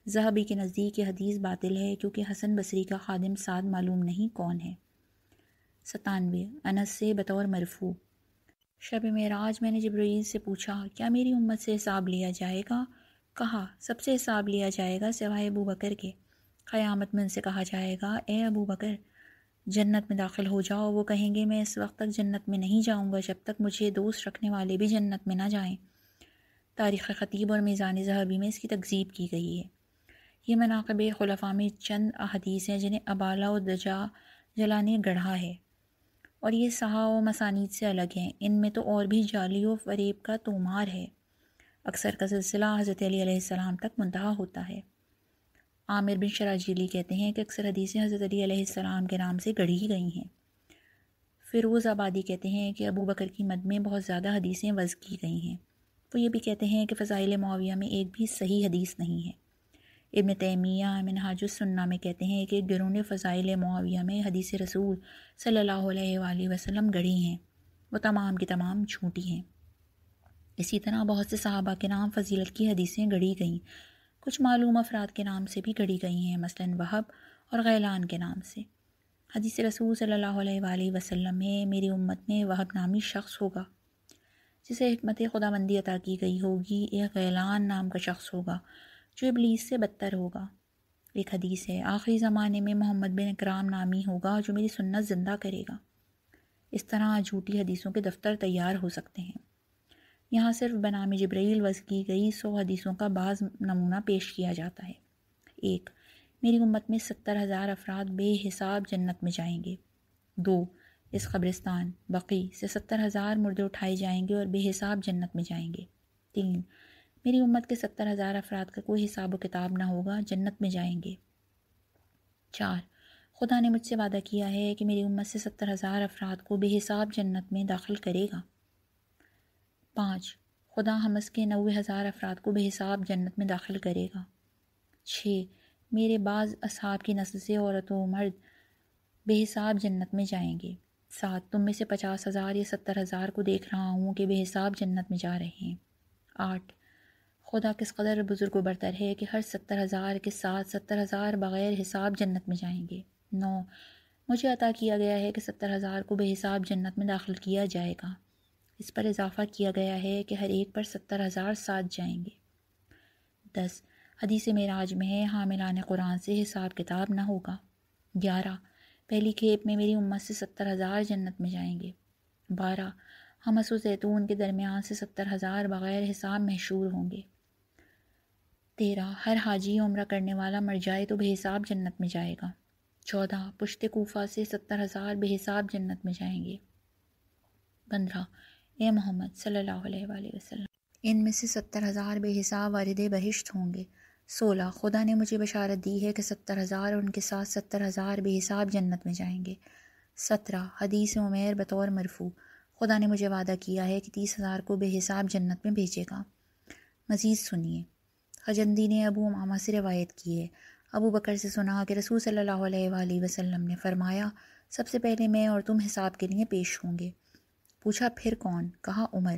ذہبی کے نزدیک یہ حدیث باطل ہے کیونکہ حسن بصری کا خادم سعد معلوم نہیں کون ہے. 97 انس سے بطور مرفوع: شب معراج میں نے جبرائیل سے پوچھا کیا میری امت سے حساب لیا جائے گا؟ کہا سب سے حساب لیا جائے گا سوائے ابو بکر کے. قیامت میں ان سے کہا جائے گا اے ابو بکر جنت میں داخل ہو جاؤ. وہ کہیں گے میں اس وقت تک جنت میں نہیں جاؤں گا جب تک مجھے دوست رکھنے والے بھی جنت میں نہ جائیں. تاریخ خطیب اور میزان ذہبی میں اس کی تکذیب کی گئی ہے. یہ مناقب خلفاء میں چند احادیث ہیں جنہیں ابالہ و دجاجلہ نے گڑھا ہے اور یہ صحاح و مسانید سے الگ ہیں. ان میں تو اور بھی جعلی و فریب کا تومار ہے. اکثر کا سلسلہ حضرت علی علیہ السلام تک منتہا ہوتا ہے. عامر بن شراجیلی کہتے ہیں کہ اکثر حدیثیں حضرت علی علیہ السلام کے نام سے گڑھی گئی ہیں. فیروز آبادی کہتے ہیں کہ ابو بکر کی مد میں بہت زیادہ حدیثیں وضع کی گئی ہیں. وہ یہ بھی کہتے ہیں کہ فضائل معاویہ میں ایک بھی صحیح حدیث نہیں ہے. ابن تیمیہ منہاج السنہ میں کہتے ہیں کہ گرون فضائل معاویہ میں حدیث رسول صلی اللہ علیہ وآلہ وسلم گڑھی ہیں، وہ تمام کی تمام جھوٹی ہیں. اسی طرح بہت سے صحابہ کے نام فضیلت کی حدیثیں گڑھی گئیں. کچھ معلوم افراد کے نام سے بھی گڑھی گئی ہیں، مثلاً وہب اور غیلان کے نام سے. حدیث رسول صلی اللہ علیہ وآلہ وسلم میں میری امت میں وہب نامی شخص ہوگا جسے حکمت خداوندی عطا کی گئی ہوگی. ایک غیلان نام کا شخص ہوگا جو ابلیس سے بدتر ہوگا. ایک حدیث ہے آخری زمانے میں محمد بن اکرام نامی ہوگا جو میری سنت زندہ کرے گا. اس طرح جھوٹی حدیثوں کے دفتر تیار ہو سکتے ہیں. یہاں صرف بنام جبرائیل وضع کی گئی 100 حدیثوں کا بعض نمونہ پیش کیا جاتا ہے. 1 میری امت میں 70,000 افراد بے حساب جنت میں جائیں گے. 2 اس قبرستان بقیع سے 70,000 مردے اٹھائے جائیں گے اور بے حساب جنت میں جائیں گے. 3 میری امت کے 70,000 افراد کا کوئی حساب و کتاب نہ ہوگا، جنت میں جائیں گے. 4 خدا نے مجھ سے وعدہ کیا ہے کہ میری امت سے 70,000 افراد کو بے حساب جنت میں داخل کرے گا. 5 خدا حمس کے 90,000 افراد کو بے حساب جنت میں داخل کرے گا. 6 میرے بعض اصحاب کی نسل سے عورت و مرد بے حساب جنت میں جائیں گے۔ 7 تم میں سے 50,000 یا 70,000 کو دیکھ رہا ہوں کہ بے حساب جنت میں جا رہے ہیں۔ 8 خدا کس قدر بزرگ و برتر ہے کہ ہر 70,000 کے ساتھ 70,000 بغیر حساب جنت میں جائیں گے۔ 9 مجھے عطا کیا گیا ہے کہ 70,000 کو بے حساب جنت میں داخل کیا جائے گا۔ اس پر اضافہ کیا گیا ہے کہ ہر ایک پر 70,000 ساتھ جائیں گے۔ 10 حدیث معراج میں ہے حاملان قرآن سے حساب کتاب نہ ہوگا۔ 11 پہلی کھیپ میں میری امت سے 70,000 جنت میں جائیں گے۔ 12 حمص و زیتون کے درمیان سے 70,000 بغیر حساب محشور ہوں گے۔ 13 ہر حاجی عمرہ کرنے والا مر جائے تو بے حساب جنت میں جائے گا۔ 14 پشت کوفہ سے 70,000 بے حساب جنت میں جائیں گے۔ 15 اے محمد صلی اللہ علیہ وآلہ وسلم ان میں سے 70,000 بے حساب وارد بہشت ہوں گے۔ 16 خدا نے مجھے بشارت دی ہے کہ 70,000 اور ان کے ساتھ 70,000 بے حساب جنت میں جائیں گے۔ 17 حدیث عمیر بطور مرفوع خدا نے مجھے وعدہ کیا ہے کہ 30,000 کو بے حساب جنت میں بھیجے گا۔ مزید سنیے، خجندی نے ابو امامہ سے روایت کی ہے، ابو بکر سے سنا کہ رسول صلی اللہ علیہ وآلہ وسلم نے فرمایا، سب سے پہلے میں اور تم حساب کے لیے پیش ہوں گے۔ پوچھا پھر کون؟ کہا عمر۔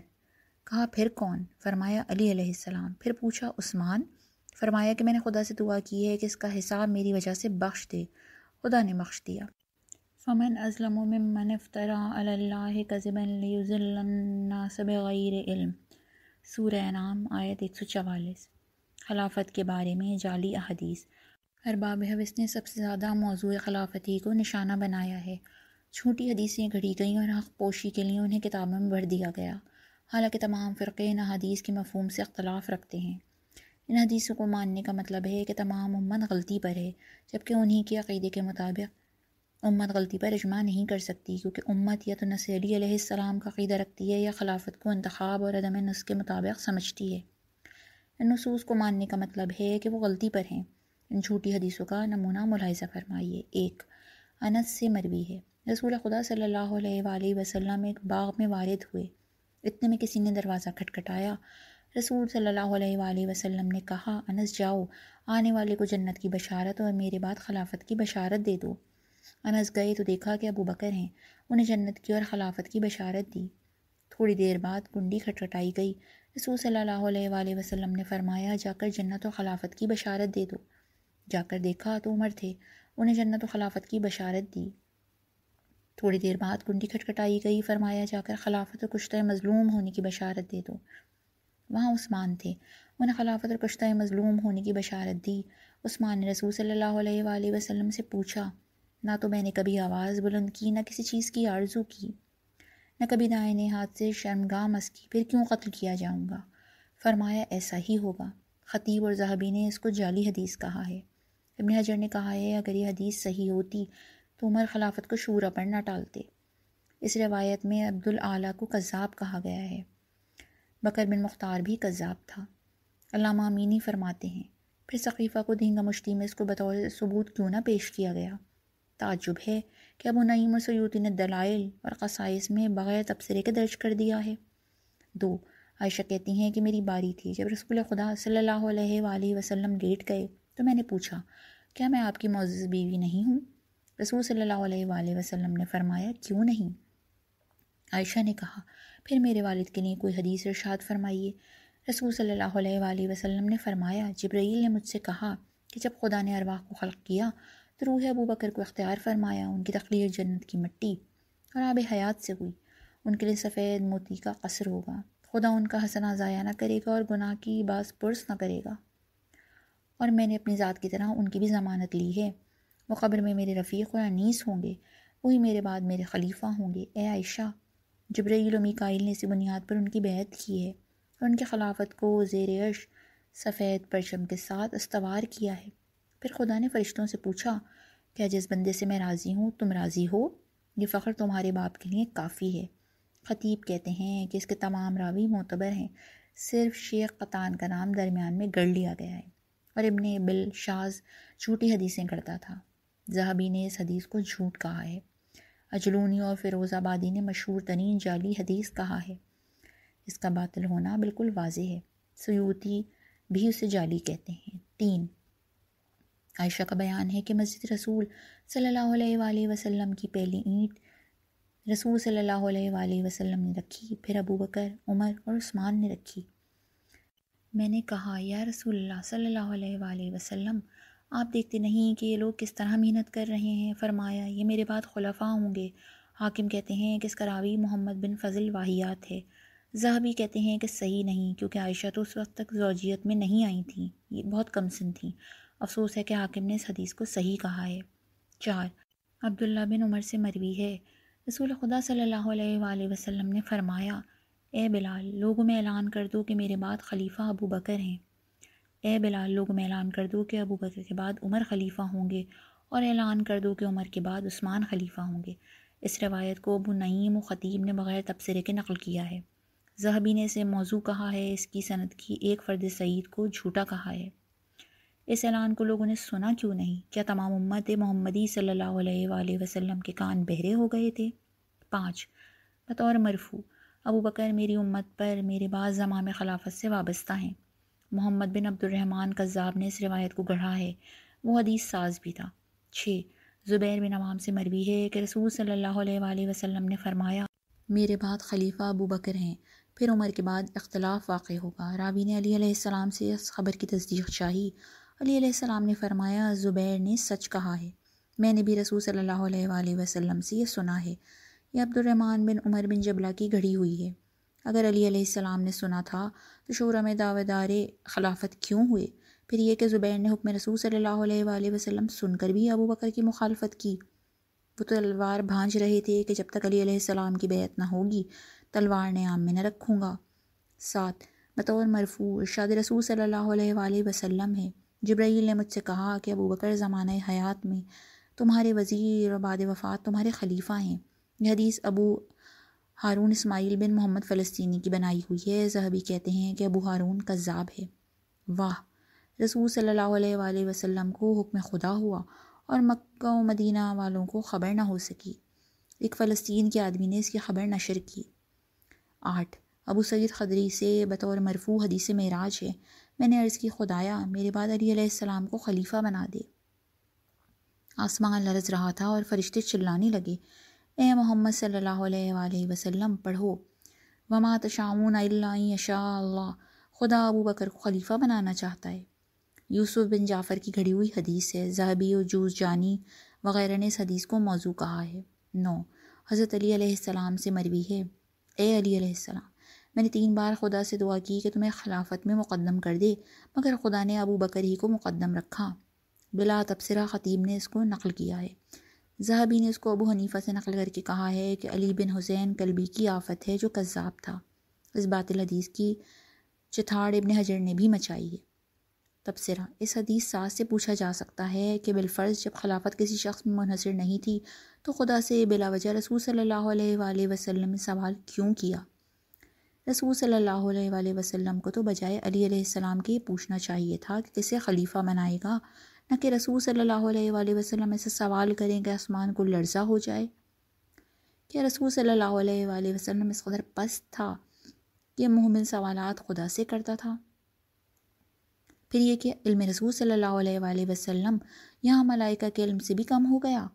کہا پھر کون؟ فرمایا علی علیہ السلام۔ پھر پوچھا عثمان؟ فرمایا کہ میں نے خدا سے دعا کی ہے کہ اس کا حساب میری وجہ سے بخش دے، خدا نے بخش دیا۔ فمن ازلم ممن افترى علی اللہ کذبا لیضل الناس بغیر علم، سورہ انعام آیت 144۔ خلافت کے بارے میں جعلی احادیث، ارباب حدیث نے سب سے زیادہ موضوع خلافتی کو نشانہ بنایا ہے۔ جھوٹی حدیثیں گھڑی گئیں اور حق پوشی کے لیے انہیں کتابوں میں بھر دیا گیا، حالانکہ تمام فرقے ان حدیث کے مفہوم سے اختلاف رکھتے ہیں۔ ان حدیثوں کو ماننے کا مطلب ہے کہ تمام امت غلطی پر ہے، جبکہ انہی کے عقیدے کے مطابق امت غلطی پر اجماع نہیں کر سکتی، کیونکہ امت یا تو نص علی علیہ السلام کا عقیدہ رکھتی ہے یا خلافت کو انتخاب اور عدم نص کے مطابق سمجھتی ہے۔ ان نصوص کو ماننے کا مطلب ہے کہ وہ غلطی پر ہیں۔ ان جھوٹی حدیثوں کا نمونہ ملاحظہ فرمائیے۔ 1 انس سے مروی ہے، رسول خدا صلی اللہ علیہ وآلہ وسلم ایک باغ میں وارد ہوئے، اتنے میں کسی نے دروازہ کھٹکھٹایا۔ رسول صلی اللہ علیہ وآلہ وسلم نے کہا، انس جاؤ، آنے والے کو جنت کی بشارت اور میرے بعد خلافت کی بشارت دے دو۔ انس گئے تو دیکھا کہ ابو بکر ہیں، انہیں جنت کی اور خلافت کی بشارت دی۔ تھوڑی دیر بعد کنڈی کھٹکھٹائی گئی، رسول صلی اللہ علیہ وآلہ وسلم نے فرمایا، جا کر جنت و خلافت کی بشارت دے دو۔ جا کر دیکھا تو عمر تھے، انہیں جنت و خلافت کی بشارت دی۔ تھوڑی دیر بعد کنڈی کھٹکھٹائی گئی، فرمایا، جا کر خلافت اور کشتہ مظلوم ہونے کی بشارت دے دو۔ وہاں عثمان تھے، انہیں خلافت اور کشتہ مظلوم ہونے کی بشارت دی۔ عثمان نے رسول صلی اللہ علیہ وآلہ وسلم سے پوچھا، نہ تو میں نے کبھی آواز بلند کی، نہ کسی چیز کی آرزو کی، نہ کبھی دائیں ہاتھ سے شرمگاہ مس کی، پھر کیوں قتل کیا جاؤں گا؟ فرمایا، ایسا ہی ہوگا۔ خطیب اور ذہبی نے اس کو جعلی حدیث کہا ہے۔ ابن حجر نے کہا ہے، اگر یہ حدیث صحیح ہوتی تو عمر خلافت کو شورا پر نہ ٹالتے۔ اس روایت میں عبد الاعلیٰ کو کذاب کہا گیا ہے۔ بکر بن مختار بھی کذاب تھا۔ علامہ امینی فرماتے ہیں، پھر سقیفہ کو دینگا مشتی میں اس کو بطور ثبوت کیوں نہ پیش کیا گیا؟ تعجب ہے کہ ابو نعیم اور سیوطی نے دلائل اور قصائص میں بغیر تبصرے کے درج کر دیا ہے۔ 2 عائشہ کہتی ہیں کہ میری باری تھی، جب رسول خدا صلی اللہ علیہ وآلہ وسلم لیٹ گئے تو میں نے پوچھا، کیا میں آپ کی معزز بیوی نہیں ہوں؟ رسول صلی اللہ علیہ وآلہ وسلم نے فرمایا، کیوں نہیں؟ عائشہ نے کہا، پھر میرے والد کے لیے کوئی حدیث ارشاد فرمائیے۔ رسول صلی اللہ علیہ وآلہ وسلم نے فرمایا، جبرائیل نے مجھ سے کہا کہ جب خدا نے ارواح کو خلق کیا تو روح ابو بکر کو اختیار فرمایا، ان کی تخلیق جنت کی مٹی اور آب حیات سے ہوئی، ان کے لیے سفید موتی کا قصر ہوگا، خدا ان کا حسنہ ضائع نہ کرے گا اور گناہ کی باس پرس نہ کرے گا، اور میں نے اپنی ذات کی طرح ان کی بھی ضمانت لی ہے، وہ قبر میں میرے رفیق اور انیس ہوں گے، وہی میرے بعد میرے خلیفہ ہوں گے۔ اے عائشہ، جبرائیل و میکائیل نے اسی بنیاد پر ان کی بیعت کی ہے اور ان کی خلافت کو زیر عرش سفید پرچم کے ساتھ استوار کیا ہے۔ پھر خدا نے فرشتوں سے پوچھا، کیا جس بندے سے میں راضی ہوں تم راضی ہو؟ یہ فخر تمہارے باپ کے لیے کافی ہے۔ خطیب کہتے ہیں کہ اس کے تمام راوی معتبر ہیں، صرف شیخ قطان کا نام درمیان میں گڑ لیا گیا ہے، اور ابن ابل شاذ جھوٹی حدیثیں کرتا تھا۔ ذہبی نے اس حدیث کو جھوٹ کہا ہے۔ اجلونی اور فیروز آبادی نے مشہور ترین جعلی حدیث کہا ہے۔ اس کا باطل ہونا بالکل واضح ہے، سیوطی بھی اسے جعلی کہتے ہیں۔ 3 عائشہ کا بیان ہے کہ مسجد رسول صلی اللہ علیہ وآلہ وسلم کی پہلی اینٹ رسول صلی اللہ علیہ وآلہ وسلم نے رکھی، پھر ابو بکر، عمر اور عثمان نے رکھی۔ میں نے کہا یا رسول اللہ صلی اللہ علیہ وآلہ وسلم، آپ دیکھتے نہیں کہ یہ لوگ کس طرح محنت کر رہے ہیں؟ فرمایا یہ میرے بعد خلفاء ہوں گے۔ حاکم کہتے ہیں کہ اس کا راوی محمد بن فضل واہیات ہے۔ ذہبی کہتے ہیں کہ صحیح نہیں، کیونکہ عائشہ تو اس وقت تک زوجیت میں نہیں آئی تھیں، یہ بہت کم سن تھیں۔ افسوس ہے کہ حاکم نے اس حدیث کو صحیح کہا ہے۔ 4 عبداللہ بن عمر سے مروی ہے، رسول خدا صلی اللہ علیہ وآلہ وسلم نے فرمایا، اے بلال لوگوں میں اعلان کر دو کہ میرے بعد خلیفہ ابو بکر ہیں۔ اے بلال لوگوں میں اعلان کر دو کہ ابو بکر کے بعد عمر خلیفہ ہوں گے، اور اعلان کر دو کہ عمر کے بعد عثمان خلیفہ ہوں گے۔ اس روایت کو ابو نعیم و خطیب نے بغیر تبصرے کے نقل کیا ہے۔ ذہبی نے اسے موضوع کہا ہے، اس کی سند کی ایک فرد سعید کو جھوٹا کہا ہے۔ اس اعلان کو لوگوں نے سنا کیوں نہیں؟ کیا تمام امت محمدی صلی اللہ علیہ وآلہ وسلم کے کان بہرے ہو گئے تھے؟ 5 بطور مرفوع، ابو بکر میری امت پر میرے بعض زمام خلافت سے وابستہ ہیں۔ محمد بن عبد الرحمن کذاب نے اس روایت کو گڑھا ہے، وہ حدیث ساز بھی تھا۔ 6 زبیر بن عوام سے مروی ہے کہ رسول صلی اللہ علیہ وآلہ وسلم نے فرمایا، میرے بعد خلیفہ ابو بکر ہیں، پھر عمر کے بعد اختلاف واقع ہوگا۔ راوی نے علی علیہ السلام سے اس خبر کی تصدیق چاہی۔ علی علیہ السلام نے فرمایا، زبیر نے سچ کہا ہے، میں نے بھی رسول صلی اللہ علیہ وآلہ وسلم سے یہ سنا ہے۔ یہ عبد الرحمن بن عمر بن جبلہ کی گھڑی ہوئی ہے۔ اگر علی علیہ السلام نے سنا تھا تو شورا میں دعوے دار خلافت کیوں ہوئے؟ پھر یہ کہ زبیر نے حکم رسول صلی اللہ علیہ وآلہ وسلم سن کر بھی ابو بکر کی مخالفت کی۔ وہ تلوار بھانج رہے تھے کہ جب تک علی علیہ السلام کی بیعت نہ ہوگی تلوار نیام میں نہ رکھوں گا۔ 7 بطور مرفوع ارشاد رسول صلی اللہ علیہ وآلہ وسلم ہے، جبرائیل نے مجھ سے کہا کہ ابو بکر زمانہ حیات میں تمہارے وزیر اور بعد وفات تمہارے خلیفہ ہیں۔ یہ حدیث ابو ہارون اسماعیل بن محمد فلسطینی کی بنائی ہوئی ہے۔ ذہبی کہتے ہیں کہ ابو ہارون کذاب ہے۔ واہ، رسول صلی اللہ علیہ وآلہ وسلم کو حکم خدا ہوا اور مکہ و مدینہ والوں کو خبر نہ ہو سکی۔ ایک فلسطین کے آدمی نے اس کی خبر نشر کی۔ 8 ابو سعید خدری سے بطور مرفوع حدیث معراج ہے، میں نے عرض کی خدایا میرے بعد علی علیہ السلام کو خلیفہ بنا دے۔ آسمان لرز رہا تھا اور فرشتے چلانے لگے، اے محمد صلی اللہ علیہ وآلہ وسلم پڑھو، وما تشاءون الا ان یشاء اللہ، خدا ابو بکر کو خلیفہ بنانا چاہتا ہے۔ یوسف بن جعفر کی گھڑی ہوئی حدیث ہے، ذہبی و جوز جانی وغیرہ نے اس حدیث کو موضوع کہا ہے۔ 9 حضرت علی علیہ السلام سے مروی ہے، اے علی علیہ السلام، میں نے 3 بار خدا سے دعا کی کہ تمہیں خلافت میں مقدم کر دے، مگر خدا نے ابو بکر ہی کو مقدم رکھا۔ بلا تبصرہ خطیب نے اس کو نقل کیا ہے۔ ذہبی نے اس کو ابو حنیفہ سے نقل کر کے کہا ہے کہ علی بن حسین کلبی کی آفت ہے جو کذاب تھا۔ اس باطل حدیث کی چتھاڑ ابن حجر نے بھی مچائی ہے۔ تبصرہ، اس حدیث ساز سے پوچھا جا سکتا ہے کہ بالفرض جب خلافت کسی شخص میں منحصر نہیں تھی تو خدا سے بلا وجہ رسول صلی اللہ علیہ وآلہ وسلم نے سوال کیوں کیا؟ رسول صلی اللہ علیہ وآلہ وسلم کو تو بجائے علی علیہ السلام کے یہ پوچھنا چاہیے تھا کہ کسے خلیفہ بنائے گا، نہ کہ رسول صلی اللہ علیہ وآلہ وسلم ایسا سوال کریں کہ آسمان کو لرزہ ہو جائے۔ کیا رسول صلی اللہ علیہ وآلہ وسلم اس قدر پست تھا کہ محمل سوالات خدا سے کرتا تھا؟ پھر یہ کہ علم رسول صلی اللہ علیہ وآلہ وسلم یہاں ملائکہ کے علم سے بھی کم ہو گیا۔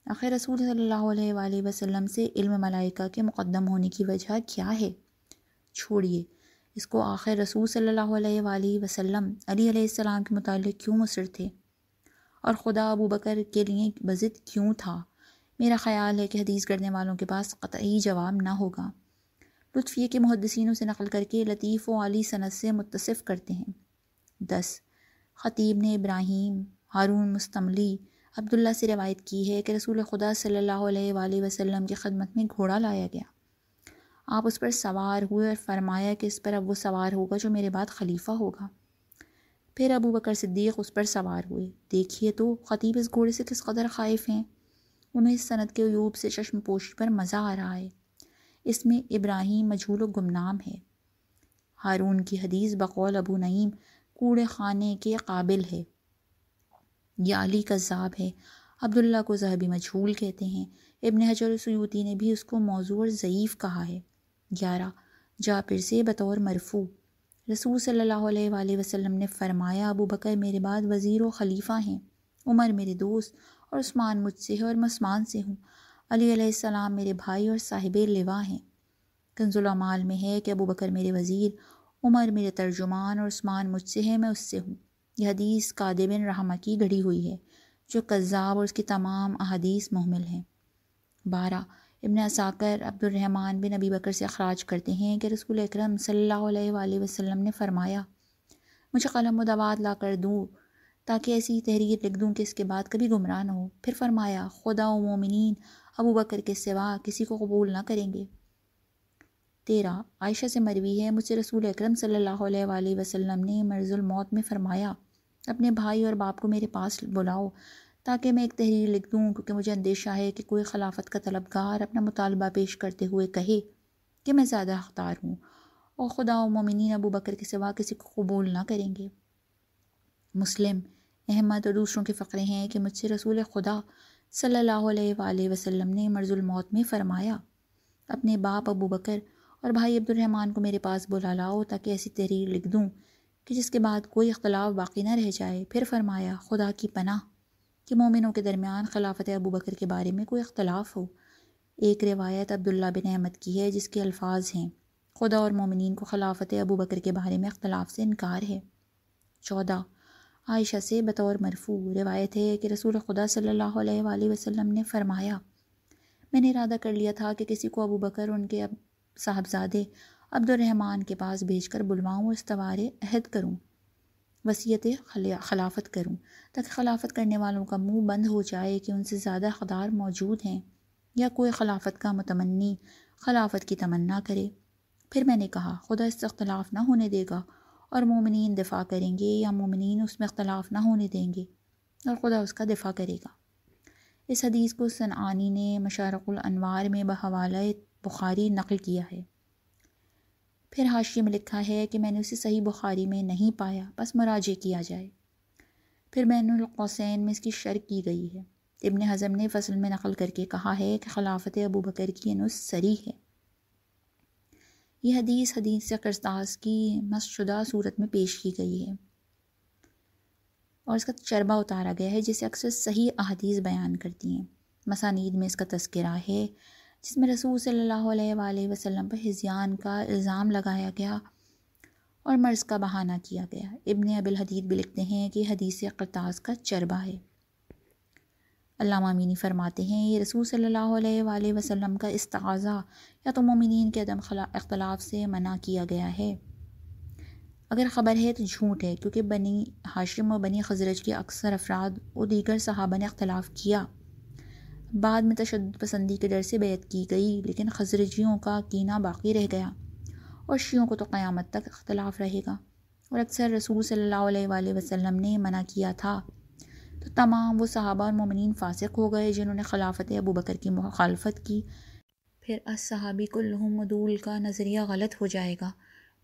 آخر رسول صلی اللہ علیہ وآلہ وسلم سے علم ملائکہ کے مقدم ہونے کی وجہ کیا ہے؟ چھوڑیے اس کو، آخر رسول صلی اللہ علیہ وآلہ وسلم علی علیہ السلام کے متعلق کیوں مصر تھے اور خدا ابو بکر کے لیے بضد کیوں تھا؟ میرا خیال ہے کہ حدیث گڑھنے والوں کے پاس قطعی جواب نہ ہوگا۔ لطف یہ کہ محدثینوں سے نقل کر کے لطیف و عالی سند سے متصف کرتے ہیں۔ 10 خطیب نے ابراہیم، ہارون مستملی، عبداللہ سے روایت کی ہے کہ رسول خدا صلی اللہ علیہ وآلہ وسلم کی خدمت میں گھوڑا لایا گیا، آپ اس پر سوار ہوئے اور فرمایا کہ اس پر اب وہ سوار ہوگا جو میرے بعد خلیفہ ہوگا۔ پھر ابو بکر صدیق اس پر سوار ہوئے۔ دیکھیے تو خطیب اس گھوڑے سے کس قدر خائف ہیں، انہیں اس سند کے عیوب سے چشم پوشی پر مزہ آ رہا ہے۔ اس میں ابراہیم مجہول و گمنام ہے۔ ہارون کی حدیث بقول ابو نعیم کوڑے خانے کے قابل ہے۔ یا علی کذاب ہے۔ عبداللہ کو ذہبی مجہول کہتے ہیں۔ ابن حجر سیوطی نے بھی اس کو موضوع اور ضعیف کہا ہے۔ 11 جابر سے بطور مرفوع رسول صلی اللہ علیہ وآلہ وسلم نے فرمایا، ابو بکر میرے بعد وزیر و خلیفہ ہیں۔ عمر میرے دوست اور عثمان مجھ سے ہے اور میں عثمان سے ہوں۔ علی علیہ السلام میرے بھائی اور صاحب لواء ہیں۔ کنز الاعمال میں ہے کہ ابو بکر میرے وزیر، عمر میرے ترجمان اور عثمان مجھ سے ہے، میں اس سے ہوں۔ یہ حدیث قادِ بن رحمہ کی گھڑی ہوئی ہے جو کذاب اور اس کی تمام احادیث محمل ہیں۔ 12 ابن عساکر عبد الرحمن بن ابی بکر سے اخراج کرتے ہیں کہ رسول اکرم صلی اللہ علیہ وآلہ وسلم نے فرمایا، مجھے قلم و دوات لا کر دوں تاکہ ایسی تحریر لکھ دوں کہ اس کے بعد کبھی گمراہ نہ ہو۔ پھر فرمایا، خدا و مومنین ابو بکر کے سوا کسی کو قبول نہ کریں گے۔ 13 عائشہ سے مروی ہے، مجھ سے رسول اکرم صلی اللہ علیہ وآلہ وسلم نے مرض الموت میں فرمایا، اپنے بھائی اور باپ کو میرے پاس بلاؤ تاکہ میں ایک تحریر لکھ دوں، کیونکہ مجھے اندیشہ ہے کہ کوئی خلافت کا طلبگار اپنا مطالبہ پیش کرتے ہوئے کہے کہ میں زیادہ حقدار ہوں اور خدا و مومنین ابو بکر کے سوا کسی کو قبول نہ کریں گے۔ مسلم، احمد اور دوسروں کے فقرے ہیں کہ مجھ سے رسول خدا صلی اللہ علیہ وآلہ وسلم نے مرض الموت میں فرمایا، اپنے باپ ابو بکر اور بھائی عبد الرحمن کو میرے پاس بلا لاؤ تاکہ ایسی تحریر لکھ دوں کہ جس کے بعد کوئی اختلاف باقی نہ رہ جائے۔ پھر فرمایا، خدا کی پناہ کہ مومنوں کے درمیان خلافت ابو بکر کے بارے میں کوئی اختلاف ہو۔ ایک روایت عبداللہ بن احمد کی ہے جس کے الفاظ ہیں، خدا اور مومنین کو خلافت ابو بکر کے بارے میں اختلاف سے انکار ہے۔ 14 عائشہ سے بطور مرفوع روایت ہے کہ رسول خدا صلی اللہ علیہ وآلہ وسلم نے فرمایا، میں نے ارادہ کر لیا تھا کہ کسی کو ابو بکر اور ان کے صاحبزادے عبد الرحمن کے پاس بھیج کر بلواؤں اور استوار عہد کروں، وصیت خلافت کروں، تاکہ خلافت کرنے والوں کا منہ بند ہو جائے کہ ان سے زیادہ حقدار موجود ہیں، یا کوئی خلافت کا متمنی خلافت کی تمنا کرے۔ پھر میں نے کہا، خدا اس سے اختلاف نہ ہونے دے گا اور مومنین دفاع کریں گے یا مومنین اس میں اختلاف نہ ہونے دیں گے اور خدا اس کا دفاع کرے گا۔ اس حدیث کو صنعانی نے مشارق الانوار میں بحوالہ بخاری نقل کیا ہے۔ پھر حاشیے میں لکھا ہے کہ میں نے اسے صحیح بخاری میں نہیں پایا، بس مراجع کیا جائے۔ پھر بین القوسین میں اس کی شرح کی گئی ہے۔ ابن حزم نے فصل میں نقل کر کے کہا ہے کہ خلافت ابو بکر کی نص صریح ہے۔ یہ حدیث قرطاس کی مسخ شدہ صورت میں پیش کی گئی ہے اور اس کا چربہ اتارا گیا ہے جسے اکثر صحیح احادیث بیان کرتی ہیں۔ مسانید میں اس کا تذکرہ ہے جس میں رسول صلی اللہ علیہ وآلہ وسلم پر ہذیان کا الزام لگایا گیا اور مرض کا بہانہ کیا گیا۔ ابن ابی الحدید بھی لکھتے ہیں کہ حدیث قرطاس کا چربہ ہے۔ علامہ امینی فرماتے ہیں، یہ رسول صلی اللہ علیہ وآلہ وسلم کا استعاذہ یا تو مومنین کے عدم اختلاف سے منع کیا گیا ہے، اگر خبر ہے تو جھوٹ ہے، کیونکہ بنی ہاشم و بنی خزرج کے اکثر افراد و دیگر صحابہ نے اختلاف کیا، بعد میں تشدد پسندی کے ڈر سے بیعت کی گئی، لیکن خزرجیوں کا کینہ باقی رہ گیا اور شیعوں کو تو قیامت تک اختلاف رہے گا، اور اکثر رسول صلی اللہ علیہ وآلہ وسلم نے منع کیا تھا، تو تمام وہ صحابہ اور مومنین فاسق ہو گئے جنہوں نے خلافت ابو بکر کی مخالفت کی۔ پھر الصحابی کلہم عدول کا نظریہ غلط ہو جائے گا۔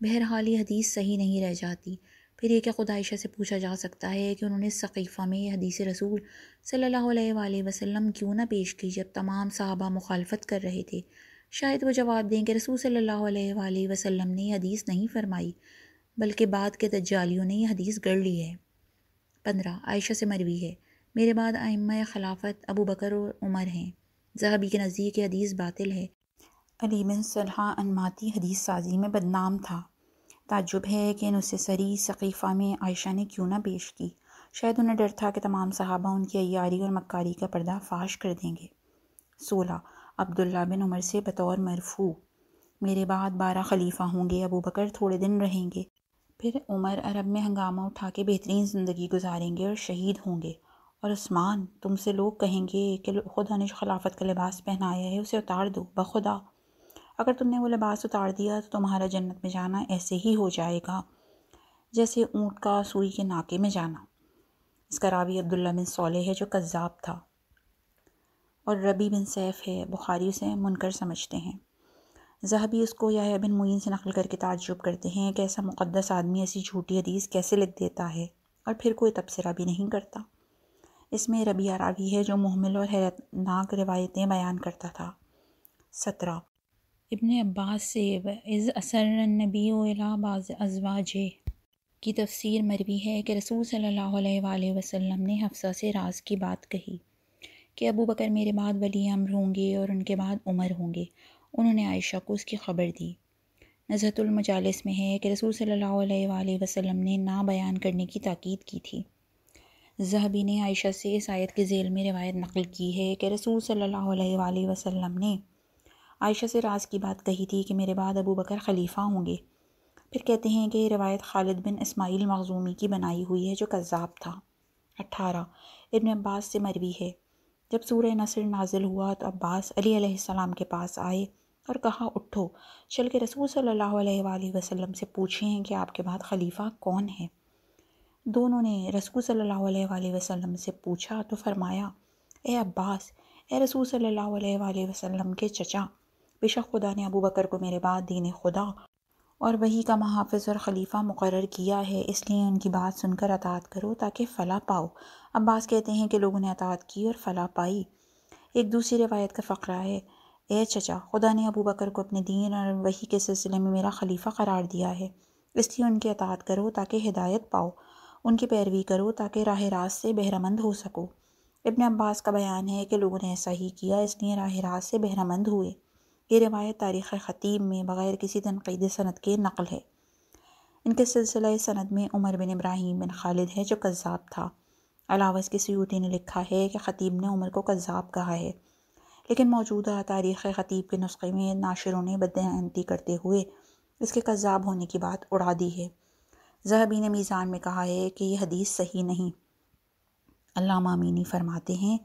بہرحال یہ حدیث صحیح نہیں رہ جاتی۔ پھر یہ کہ خود عائشہ سے پوچھا جا سکتا ہے کہ انہوں نے ثقیفہ میں یہ حدیث رسول صلی اللہ علیہ وآلہ وسلم کیوں نہ پیش کی جب تمام صحابہ مخالفت کر رہے تھے؟ شاید وہ جواب دیں کہ رسول صلی اللہ علیہ وآلہ وسلم نے یہ حدیث نہیں فرمائی، بلکہ بعد کے دجالیوں نے یہ حدیث گڑھ لی ہے۔ 15 عائشہ سے مروی ہے، میرے بعد ائمہ خلافت ابو بکر اور عمر ہیں۔ ذہبی کے نزدیک یہ حدیث باطل ہے۔ علی بن صلحہ انماتی حدیث سازی میں بدنام تھا۔ تعجب ہے کہ نص صریح ثقیفہ میں عائشہ نے کیوں نہ پیش کی، شاید انہیں ڈر تھا کہ تمام صحابہ ان کی عیاری اور مکاری کا پردہ فاش کر دیں گے۔ 16 عبداللہ بن عمر سے بطور مرفوع، میرے بعد 12 خلیفہ ہوں گے، ابو بکر تھوڑے دن رہیں گے، پھر عمر عرب میں ہنگامہ اٹھا کے بہترین زندگی گزاریں گے اور شہید ہوں گے، اور عثمان، تم سے لوگ کہیں گے کہ خدا نے جو خلافت کا لباس پہنایا ہے اسے اتار دو، بخدا اگر تم نے وہ لباس اتار دیا تو تمہارا جنت میں جانا ایسے ہی ہو جائے گا جیسے اونٹ کا سوئی کے ناکے میں جانا۔ اس کا راوی عبداللہ بن صالح ہے جو کذاب تھا، اور ربی بن سیف ہے، بخاری اسے منکر سمجھتے ہیں۔ ذہبی اس کو یحییٰ بن معین سے نقل کر کے تعجب کرتے ہیں کہ ایسا مقدس آدمی ایسی جھوٹی حدیث کیسے لکھ دیتا ہے اور پھر کوئی تبصرہ بھی نہیں کرتا۔ اس میں ربیعہ راوی ہے جو محمل اور حیرت ناک روایتیں بیان کرتا تھا۔ 17 ابن عباس سے اذ اسر النبی الی بعض ازواجہ، کی تفسیر مروی ہے کہ رسول صلی اللہ علیہ وآلہ وسلم نے حفصہ سے راز کی بات کہی کہ ابو بکر میرے بعد ولی امر ہوں گے اور ان کے بعد عمر ہوں گے۔ انہوں نے عائشہ کو اس کی خبر دی۔ نزہۃ المجالس میں ہے کہ رسول صلی اللہ علیہ وآلہ وسلم نے نا بیان کرنے کی تاکید کی تھی۔ ذہبی نے عائشہ سے اس آیت کے ذیل میں روایت نقل کی ہے کہ رسول صلی اللہ علیہ وآلہ وسلم نے عائشہ سے راز کی بات کہی تھی کہ میرے بعد ابو بکر خلیفہ ہوں گے۔ پھر کہتے ہیں کہ یہ روایت خالد بن اسماعیل مخزومی کی بنائی ہوئی ہے جو کذاب تھا۔ 18 ابن عباس سے مروی ہے، جب سورہ نصر نازل ہوا تو عباس علی علیہ السلام کے پاس آئے اور کہا اٹھو چل کے رسول صلی اللہ علیہ وآلہ وسلم سے پوچھیں کہ آپ کے بعد خلیفہ کون ہے۔ دونوں نے رسول صلی اللہ علیہ وآلہ وسلم سے پوچھا تو فرمایا، اے عباس، اے رسول صلی اللہ علیہ وآلہ وسلم کے چچا، بے شک خدا نے ابو بکر کو میرے بعد دین خدا اور وحی کا محافظ اور خلیفہ مقرر کیا ہے، اس لیے ان کی بات سن کر اطاعت کرو تاکہ فلاح پاؤ۔ عباس کہتے ہیں کہ لوگوں نے اطاعت کی اور فلاح پائی۔ ایک دوسری روایت کا فقرہ ہے، اے چچا، خدا نے ابو بکر کو اپنے دین اور وحی کے سلسلے میں میرا خلیفہ قرار دیا ہے، اس لیے ان کی اطاعت کرو تاکہ ہدایت پاؤ، ان کی پیروی کرو تاکہ راہ راست سے بہرہ مند ہو سکو۔ ابن عباس کا بیان ہے کہ لوگوں نے ایسا ہی کیا، اس لیے راہ راست سے بہرہ مند ہوئے۔ یہ روایت تاریخ خطیب میں بغیر کسی تنقید سند کے نقل ہے۔ ان کے سلسلہ سند میں عمر بن ابراہیم بن خالد ہے جو کذاب تھا۔ علاوہ اس کے سیوطی نے لکھا ہے کہ خطیب نے عمر کو کذاب کہا ہے، لیکن موجودہ تاریخ خطیب کے نسخے میں ناشروں نے بدعنتی کرتے ہوئے اس کے کذاب ہونے کی بات اڑا دی ہے۔ ذہبی نے میزان میں کہا ہے کہ یہ حدیث صحیح نہیں۔ علامہ امینی فرماتے ہیں،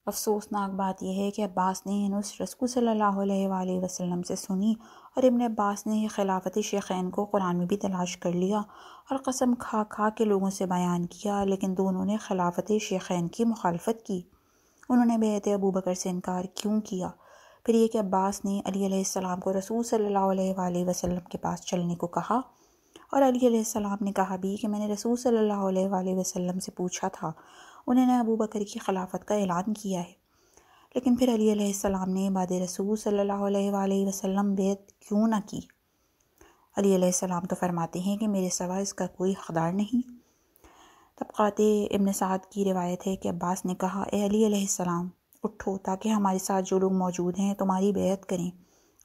افسوسناک بات یہ ہے کہ عباس نے نص رسول صلی اللہ علیہ وآلہ وسلم سے سنی اور ابن عباس نے خلافت شیخین کو قرآن میں بھی تلاش کر لیا اور قسم کھا کھا کے لوگوں سے بیان کیا، لیکن دونوں نے خلافت شیخین کی مخالفت کی۔ انہوں نے بیعت ابو بکر سے انکار کیوں کیا؟ پھر یہ کہ عباس نے علی علیہ السلام کو رسول صلی اللہ علیہ وآلہ وسلم کے پاس چلنے کو کہا، اور علی علیہ السلام نے کہا بھی کہ میں نے رسول صلی اللہ علیہ وآلہ وسلم سے پوچھا تھا، انہوں نے ابو بکر کی خلافت کا اعلان کیا ہے۔ لیکن پھر علی علیہ السلام نے بعد رسول صلی اللہ علیہ وآلہ وسلم بیعت کیوں نہ کی؟ علی علیہ السلام تو فرماتے ہیں کہ میرے سوا اس کا کوئی حقدار نہیں۔ طبقات ابن سعد کی روایت ہے کہ عباس نے کہا، اے علی علیہ السلام، اٹھو تاکہ ہمارے ساتھ جو لوگ موجود ہیں تمہاری بیعت کریں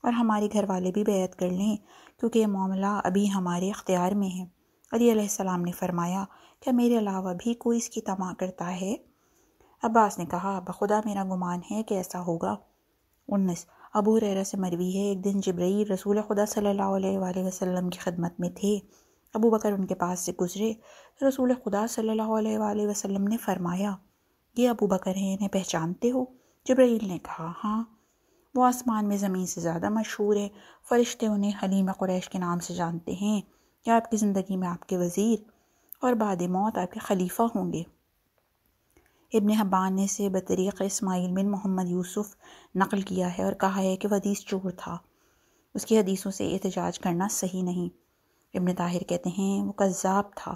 اور ہمارے گھر والے بھی بیعت کر لیں، کیونکہ یہ معاملہ ابھی ہمارے اختیار میں ہے۔ علی علیہ السلام نے فرمایا، کیا میرے علاوہ بھی کوئی اس کی طمع کرتا ہے؟ عباس نے کہا، بخدا میرا گمان ہے کہ ایسا ہوگا۔ 19 ابو ہریرہ سے مروی ہے، ایک دن جبرائیل رسول خدا صلی اللہ علیہ وآلہ وسلم کی خدمت میں تھے۔ ابو بکر ان کے پاس سے گزرے تو رسول خدا صلی اللہ علیہ وآلہ وسلم نے فرمایا، یہ ابو بکر ہیں، انہیں پہچانتے ہو؟ جبرائیل نے کہا، ہاں، وہ آسمان میں زمین سے زیادہ مشہور ہے، فرشتے انہیں حلیم قریش کے نام سے جانتے ہیں، کہ آپ کی زندگی میں آپ کے وزیر اور بعد موت آپ کے خلیفہ ہوں گے۔ ابن حبان نے سے بطریق اسماعیل بن محمد یوسف نقل کیا ہے اور کہا ہے کہ وہ حدیث چور تھا، اس کی حدیثوں سے احتجاج کرنا صحیح نہیں۔ ابن طاہر کہتے ہیں وہ کذاب تھا۔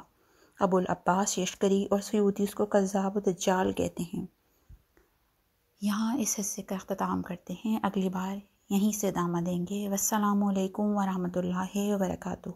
ابو العباس یشکری اور سیوطی اس کو کذاب و دجال کہتے ہیں۔ یہاں اس حصے کا اختتام کرتے ہیں، اگلی بار یہیں سے ادامہ دیں گے۔ والسلام علیکم ورحمۃ اللہ وبرکاتہ۔